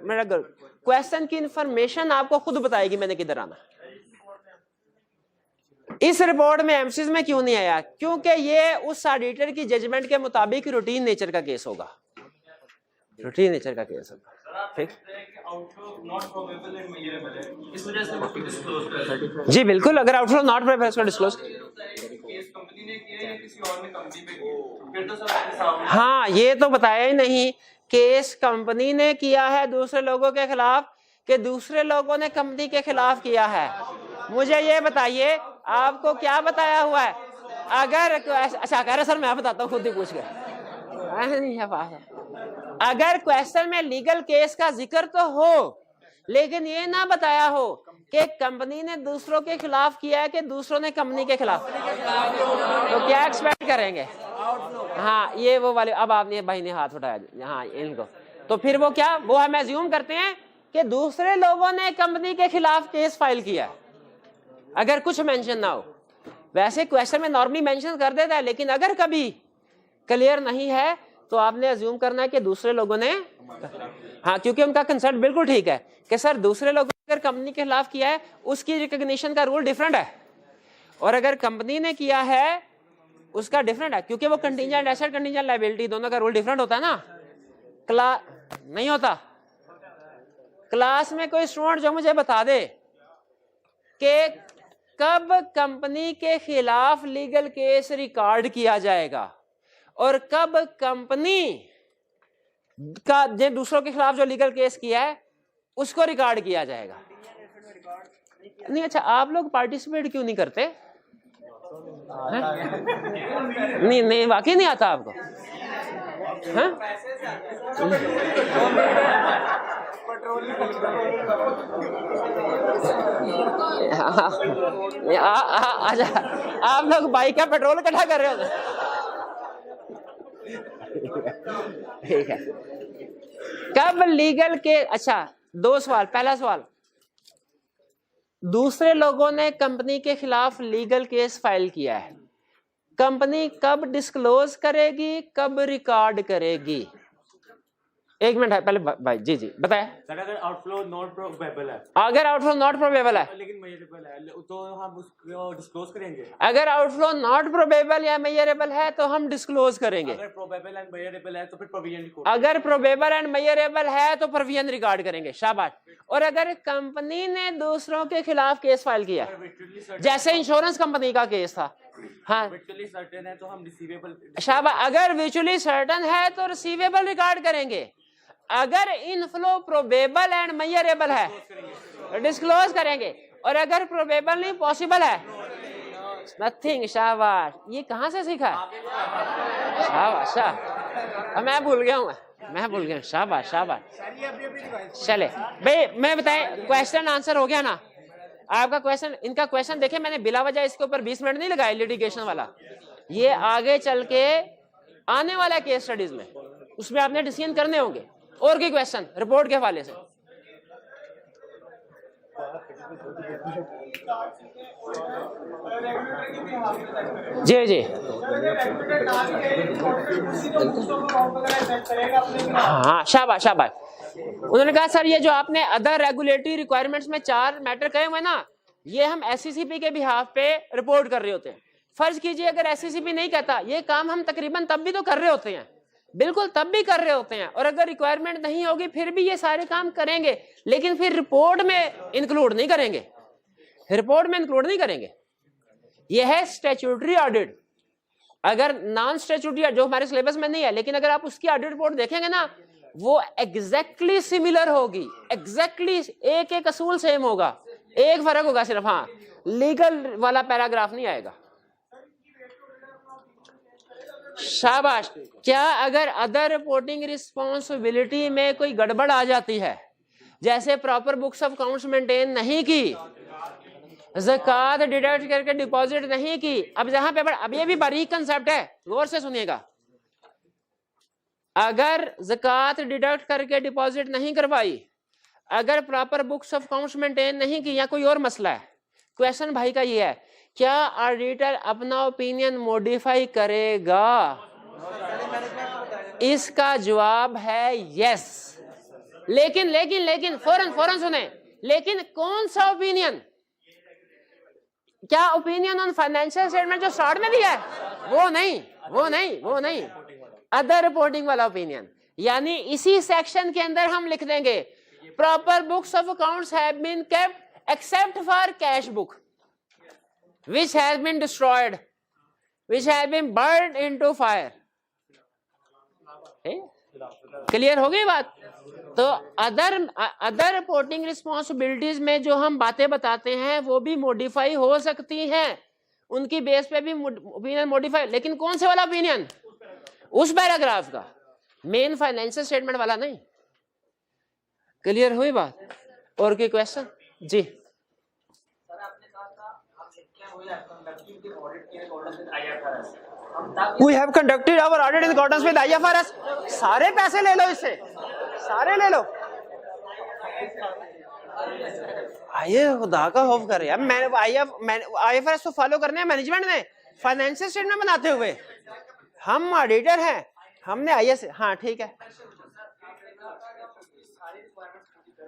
A: मेरा क्वेश्चन की इंफॉर्मेशन आपको खुद बताएगी मैंने किधर आना। इस रिपोर्ट में एमसीज में क्यों नहीं आया? क्योंकि ये उस ऑडिटर की जजमेंट के मुताबिक रूटीन नेचर का केस होगा, रूटीन नेचर का केस होगा। जी बिल्कुल, अगर आउटफ्लो नॉट प्रोबेबल इसको डिस्क्लोज, हाँ ये तो बताया ही नहीं, केस कंपनी ने किया है दूसरे लोगों के खिलाफ कि दूसरे लोगों ने कंपनी के खिलाफ किया है। मुझे ये बताइए आपको क्या बताया हुआ है? अगर अच्छा कह रहे सर मैं बताता हूँ, खुद ही पूछ गए, नहीं है बात। अगर क्वेश्चन में लीगल केस का जिक्र तो हो, लेकिन ये ना बताया हो कि कंपनी ने दूसरों के खिलाफ किया है कि दूसरों ने कंपनी के खिलाफ, तो क्या एक्सपेक्ट करेंगे? हाँ ये वो वाले, अब आपने भाई ने हाथ उठाया, हाँ इनको, तो फिर वो क्या, वो हम एज्यूम करते हैं कि दूसरे लोगों ने कंपनी के खिलाफ केस फाइल किया अगर कुछ मेंशन ना हो। वैसे क्वेश्चन में नॉर्मली मेंशन कर देता है, लेकिन अगर कभी क्लियर नहीं है तो आपने अज्यूम करना है कि दूसरे लोगों ने, हाँ क्योंकि उनका कंसेप्ट बिल्कुल ठीक है कि सर दूसरे लोगों ने अगर कंपनी के खिलाफ किया है उसकी रिकॉग्निशन का रूल डिफरेंट है, और अगर कंपनी ने किया है उसका डिफरेंट है, क्योंकि वो कंटीजेंट एसेट कंटीजेंट लायबिलिटी दोनों का रूल डिफरेंट होता है ना। नहीं होता। क्लास में कोई स्टूडेंट जो मुझे बता दे कि कब कंपनी के खिलाफ लीगल केस रिकॉर्ड किया जाएगा और कब कंपनी का जो दूसरों के खिलाफ जो लीगल केस किया है उसको रिकॉर्ड किया जाएगा। नहीं अच्छा, आप लोग पार्टिसिपेट क्यों नहीं करते? नहीं नहीं वाकई नहीं आता आपको? अच्छा आप लोग बाइक का पेट्रोल इकट्ठा कर रहे हो? ठीक है, कब लीगल के, अच्छा दो सवाल। पहला सवाल, दूसरे लोगों ने कंपनी के खिलाफ लीगल केस फाइल किया है, कंपनी कब डिस्क्लोज करेगी, कब रिकॉर्ड करेगी? एक मिनट है पहले भाई, जी जी बताएं।
D: अगर आउटफ्लो नॉट प्रोबेबल है,
A: अगर आउटफ्लो नॉट प्रोबेबल है
D: लेकिन मेजरेबल है तो हम उसको डिस्क्लोज करेंगे।
A: अगर आउटफ्लो नॉट प्रोबेबल या मेजरेबल है तो हम डिस्क्लोज करेंगे।
D: अगर प्रोबेबल एंड मेजरेबल है तो फिर प्रोविजन रिकॉर्ड,
A: अगर प्रोबेबल एंड मेजरेबल है तो प्रोविजन रिकॉर्ड करेंगे। शाबाश। और अगर कंपनी ने दूसरों के खिलाफ केस फाइल किया, जैसे इंश्योरेंस कंपनी का केस था, हाँ
D: वर्चुअली सर्टेन है तो हम रिसीवेबल,
A: शाबाश। अगर वर्चुअली सर्टेन है तो रिसीवेबल रिकॉर्ड करेंगे। अगर इनफ्लो प्रोबेबल एंड मेजरेबल है डिस्क्लोज करेंगे, और अगर प्रोबेबल नहीं पॉसिबल है नथिंग। शाबाश। ये कहां से सीखा है? शाबाश। मैं भूल गया हूँ, मैं भूल गया। शाबाश शाबाश। चले भाई मैं बताएं, क्वेश्चन आंसर हो गया ना आपका? क्वेश्चन, इनका क्वेश्चन देखे मैंने बिला वजह इसके ऊपर 20 मिनट नहीं लगाया लिटिगेशन वाला। ये आगे चल के आने वाला केस स्टडीज में उसमें आपने डिसीजन करने होंगे। और कोई क्वेश्चन रिपोर्ट के हवाले से? जी जी हाँ शाबाश शाबाश। उन्होंने कहा सर ये जो आपने अदर रेगुलेटरी रिक्वायरमेंट्स में 4 मैटर कहे हुए ना, ये हम एससीसीपी के बिहाफ पे रिपोर्ट कर रहे होते हैं। फर्ज कीजिए अगर एससीसीपी नहीं कहता, ये काम हम तकरीबन तब भी तो कर रहे होते हैं, बिल्कुल तब भी कर रहे होते हैं। और अगर रिक्वायरमेंट नहीं होगी फिर भी ये सारे काम करेंगे, लेकिन फिर रिपोर्ट में इंक्लूड नहीं करेंगे, रिपोर्ट में इंक्लूड नहीं करेंगे। ये है स्टैट्यूटरी ऑडिट। अगर नॉन स्टैट्यूटरी जो हमारे सिलेबस में नहीं है, लेकिन अगर आप उसकी ऑडिट रिपोर्ट देखेंगे ना, वो एग्जैक्टली सिमिलर होगी, एग्जैक्टली एक एक असूल सेम होगा, एक फर्क होगा सिर्फ, हाँ लीगल वाला पैराग्राफ नहीं आएगा। शाबाश। क्या अगर अदर रिपोर्टिंग रिस्पॉन्सिबिलिटी में कोई गड़बड़ आ जाती है, जैसे proper books of accounts maintain नहीं की, ज़कात डिडक्ट करके डिपॉजिट नहीं की, अब जहां पे अब ये भी बारीक कंसेप्ट है, गौर से सुनिएगा। अगर ज़कात डिडक्ट करके डिपॉजिट नहीं करवाई, अगर proper books of accounts maintain नहीं की, या कोई और मसला है, क्वेश्चन भाई का ये है, क्या ऑडिटर अपना ओपिनियन मॉडिफाई करेगा? इसका जवाब है यस। लेकिन लेकिन लेकिन फौरन सुने, लेकिन कौन सा ओपिनियन? क्या ओपिनियन ऑन फाइनेंशियल स्टेटमेंट जो स्टार्ट में दिया है? वो नहीं, अदर रिपोर्टिंग वाला ओपिनियन। यानी इसी सेक्शन के अंदर हम लिख देंगे proper books of accounts have been kept except for cash book which has been destroyed, which has been burned into fire. Clear हो गई बात? तो अदर रिपोर्टिंग रिस्पॉन्सिबिलिटीज में जो हम बातें बताते हैं वो भी मॉडिफाई हो सकती हैं, उनकी बेस पे भी ओपिनियन मॉडिफाई, लेकिन कौन से वाला ओपिनियन? उस पैराग्राफ का, मेन फाइनेंशियल स्टेटमेंट वाला नहीं। क्लियर हुई बात? और कोई क्वेश्चन? जी We have conducted our audit in accordance with IFRS। सारे पैसे ले लो इससे, सारे ले लो। आइए खुदा का खौफ करे यार, IFRS तो फॉलो करने हैं मैनेजमेंट ने, फाइनेंशियल स्टेटमेंट बनाते हुए। हम ऑडिटर हैं, हमने IS, हाँ ठीक है,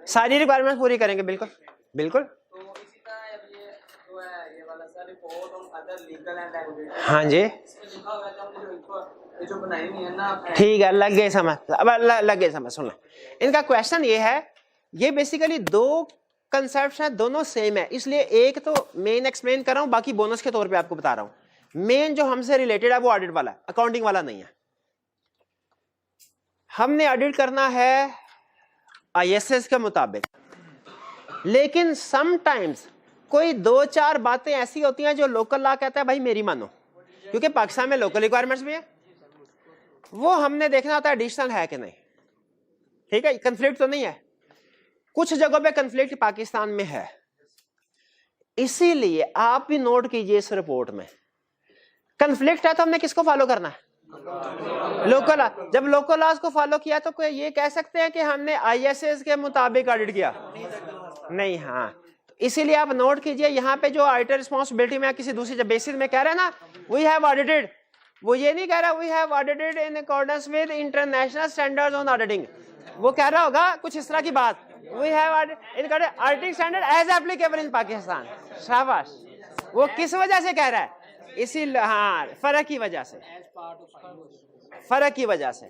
A: सारी रिक्वायरमेंट पूरी करेंगे, बिल्कुल बिल्कुल। हाँ जी ठीक है, लग गए समझ, अब लग गए समझ। सुन, इनका क्वेश्चन ये है, ये बेसिकली दो कंसेप्ट हैं, दोनों सेम है, इसलिए एक तो मेन एक्सप्लेन कर रहा हूं, बाकी बोनस के तौर पे आपको बता रहा हूं। मेन जो हमसे रिलेटेड है वो ऑडिट वाला है, अकाउंटिंग वाला नहीं है। हमने ऑडिट करना है ISS के मुताबिक, लेकिन समटाइम्स कोई दो चार बातें ऐसी होती हैं जो लोकल लॉ कहता है भाई मेरी मानो, क्योंकि पाकिस्तान में लोकल रिक्वायरमेंट्स भी है, वो हमने देखना होता है एडिशनल है कि नहीं। ठीक है, कंफ्लिक्ट तो नहीं है, कुछ जगहों पे कंफ्लिक्ट पाकिस्तान में है, इसीलिए आप भी नोट कीजिए इस रिपोर्ट में कंफ्लिक्ट है तो हमने किसको फॉलो करना है? Local law. जब लोकल लॉज को फॉलो किया तो कोई ये कह सकते हैं कि हमने ISS के मुताबिक ऑडिट किया? नहीं। हाँ, इसीलिए आप नोट कीजिए यहाँ पे जो ऑडिटर रिस्पॉन्सिबिलिटी में किसी दूसरी बेसिस में कह रहा है ना, वी हैव ऑडिटेड, वो ये नहीं कह रहा we have audited in accordance with international standards on auditing, वो कह रहा होगा कुछ इस तरह की बात, we have auditing standard as applicable in Pakistan. शाबाश, वो किस वजह से कह रहा है? इसी हाँ फर्क की वजह से, फर्क की वजह से।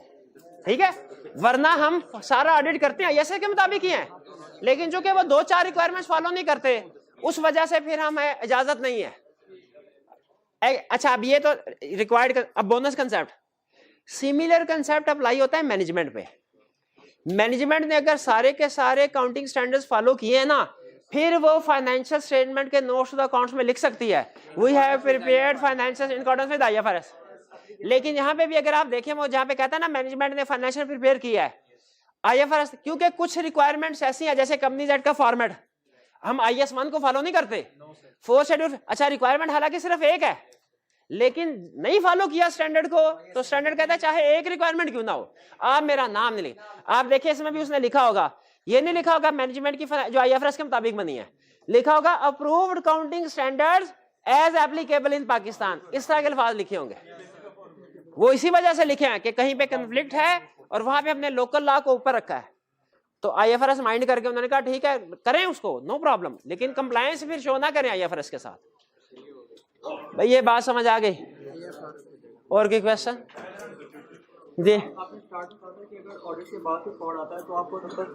A: ठीक है, वरना हम सारा ऑडिट करते हैं ISS के मुताबिक ही है, लेकिन जो कि वो दो चार रिक्वायरमेंट्स फॉलो नहीं करते, उस वजह से फिर हमें इजाजत नहीं है। अच्छा, अब ये तो रिक्वायर्ड, अब bonus concept, similar concept apply होता है मैनेजमेंट पे। मैनेजमेंट ने अगर सारे के सारे अकाउंटिंग स्टैंडर्ड्स फॉलो किए हैं ना, फिर वो फाइनेंशियल स्टेटमेंट के नोट्स टू द अकाउंट्स में लिख सकती है we have prepared financial in accordance with IFRS। लेकिन यहाँ पे भी अगर आप देखें, वो जहाँ पे कहता है ना मैनेजमेंट ने फाइनेंशियल प्रिपेयर किया है IFRS, क्योंकि कुछ रिक्वायरमेंट्स ऐसी हैं जैसे कंपनीज एक्ट का फॉर्मेट, हम IS 1 को फॉलो नहीं करते, 4 शेड्यूल। अच्छा, रिक्वायरमेंट हालांकि सिर्फ एक है, लेकिन नहीं फॉलो किया स्टैंडर्ड को, तो स्टैंडर्ड कहता है चाहे एक रिक्वायरमेंट क्यों ना हो, आप मेरा नाम नहीं लिख। आप देखिए इसमें भी उसने लिखा होगा, ये नहीं लिखा होगा मैनेजमेंट की जो IFRS के मुताबिक बनी है, लिखा होगा approved accounting standards as applicable in Pakistan, इस तरह के अल्फाज लिखे होंगे। वो इसी वजह से लिखे हैं कि कहीं पे कंफ्लिक्ट है और वहां पे अपने लोकल लॉ को ऊपर रखा है, तो IFRS माइंड करके उन्होंने कहा ठीक है करें उसको, नो प्रॉब्लम, लेकिन कंप्लायंस फिर शो ना करें IFRS के साथ। भाई ये बात समझ आ गई? और कोई क्वेश्चन? जी,
C: आपने स्टार्ट में कहा कि अगर ऑडिट के बाद से फ्रॉड आता है तो आपको तब तक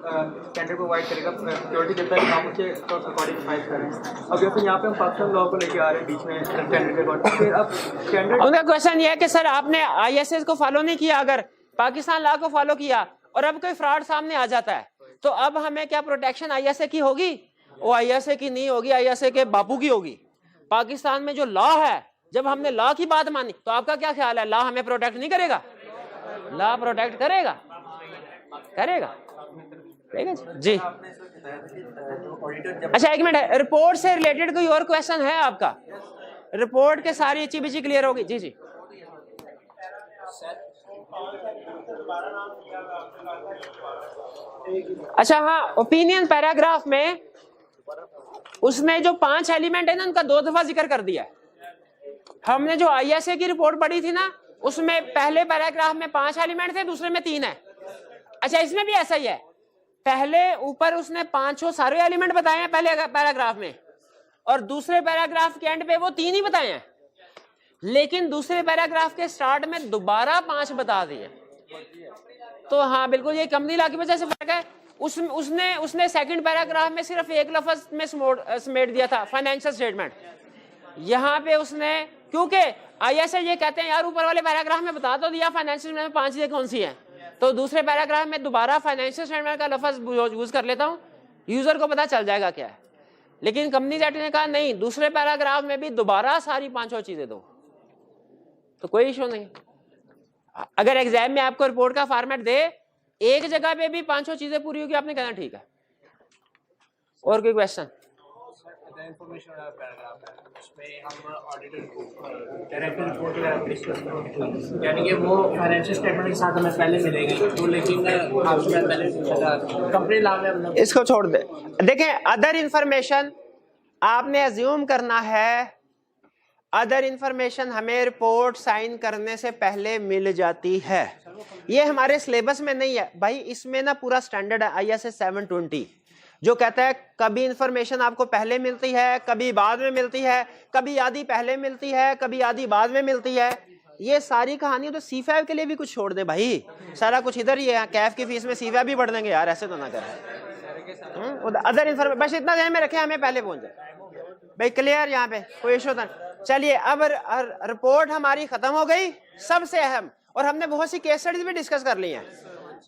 C: स्टैंडर्ड प्रोवाइड करेगा, सिक्योरिटी देता है कि आप उसे अकॉर्डिंग फाइल करें। अब जैसे यहाँ पे हम पाकिस्तान लॉ को लेके आ रहे हैं बीच में स्टैंडर्ड के अकॉर्डिंग, फिर अब स्टैंडर्ड,
A: उनका क्वेश्चन ये है कि सर आपने ISS को फॉलो नहीं किया, अगर पाकिस्तान लॉ को फॉलो किया और अब कोई फ्रॉड सामने आ जाता है, तो अब हमें क्या प्रोटेक्शन ISA की होगी? वो ISA की नहीं होगी, ISA के बापू की होगी। पाकिस्तान में जो लॉ है, जब हमने लॉ की बात मानी, तो आपका क्या ख्याल है, लॉ हमें प्रोटेक्ट नहीं करेगा? लॉ प्रोटेक्ट करेगा, करेगा। ठीक है जी। अच्छा एक मिनट, रिपोर्ट से रिलेटेड कोई और क्वेश्चन है आपका? रिपोर्ट के सारी चीज क्लियर होगी? जी जी। अच्छा हाँ, ओपिनियन पैराग्राफ में उसने जो 5 एलिमेंट है ना, उनका 2 दफा जिक्र कर दिया है। हमने जो ISA की रिपोर्ट पढ़ी थी ना, उसमें पहले पैराग्राफ में 5 एलिमेंट थे, दूसरे में 3 है। अच्छा, इसमें भी ऐसा ही है, पहले ऊपर उसने 5 सारे एलिमेंट बताए हैं पहले पैराग्राफ में, और दूसरे पैराग्राफ के एंड पे वो 3 ही बताए हैं, लेकिन दूसरे पैराग्राफ के स्टार्ट में दोबारा 5 बता दिए। तो हाँ बिल्कुल ये कंपनी लॉ की वजह से फर्क है। उसने सेकंड पैराग्राफ में सिर्फ एक लफ्ज में समेट दिया था फाइनेंशियल स्टेटमेंट। यहाँ पे उसने, क्योंकि आईएसए ये कहते हैं यार ऊपर वाले पैराग्राफ में बता तो दिया फाइनेंशियल स्टेटमेंट में 5 चीजें कौन सी हैं, तो दूसरे पैराग्राफ में दोबारा फाइनेंशियल स्टेटमेंट का लफ्ज यूज कर लेता हूँ, यूजर को पता चल जाएगा क्या है। लेकिन कंपनीज एक्ट ने कहा नहीं, दूसरे पैराग्राफ में भी दोबारा सारी 5 चीजें दो, तो कोई इशू नहीं। अगर एग्जाम में आपको रिपोर्ट का फॉर्मेट दे, एक जगह पे भी 5 चीजें पूरी होगी, आपने कहना ठीक है। और कोई क्वेश्चन?
B: यानी कि वो फाइनेंशियल स्टेटमेंट के साथ हमें पहले मिलेगी, तो लेकिन आपसे पहले कंपनी लॉ में हमने
A: इसको छोड़ दे। देखें, अदर इंफॉर्मेशन आपने अज्यूम करना है, अदर इंफॉर्मेशन हमें रिपोर्ट साइन करने से पहले मिल जाती है। ये हमारे सिलेबस में नहीं है भाई, इसमें ना पूरा स्टैंडर्ड है ISA 720 जो कहता है कभी इंफॉर्मेशन आपको पहले मिलती है, कभी बाद में मिलती है, कभी आधी पहले मिलती है, कभी आधी बाद में मिलती है। ये सारी कहानी तो C5 के लिए भी कुछ छोड़ दे भाई, सारा कुछ इधर ही है। कैफ की फीस में C5 भी बढ़ देंगे यार, ऐसे तो ना करें। अदर इंफॉर्मेशन बस इतना ध्यान में रखें, हमें पहले पहुंच जाए भाई। क्लियर? यहाँ पे कोई इशू था? चलिए, अब रिपोर्ट हमारी खत्म हो गई, सबसे अहम, और हमने बहुत सी केस स्टडीज भी डिस्कस कर ली हैं।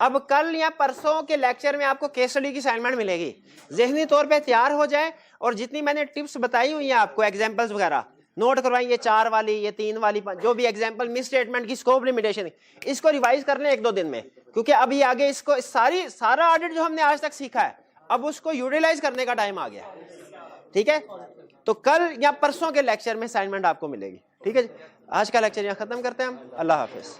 A: अब कल या परसों के लेक्चर में आपको केस स्टडी की असाइनमेंट मिलेगी, ज़हनी तौर पे तैयार हो जाए, और जितनी मैंने टिप्स बताई हुई हैं आपको, एग्जांपल्स वगैरह नोट करवाएं, ये 4 वाली, ये 3 वाली, जो भी एग्जांपल, मिस स्टेटमेंट की स्कोप लिमिटेशन, इसको रिवाइज कर लें 1-2 दिन में, क्योंकि अभी आगे इसको सारा ऑडिट जो हमने आज तक सीखा है, अब उसको यूटिलाइज करने का टाइम आ गया। ठीक है, तो कल या परसों के लेक्चर में असाइनमेंट आपको मिलेगी। ठीक है जी, आज का लेक्चर यहाँ खत्म करते हैं हम। अल्लाह हाफिज।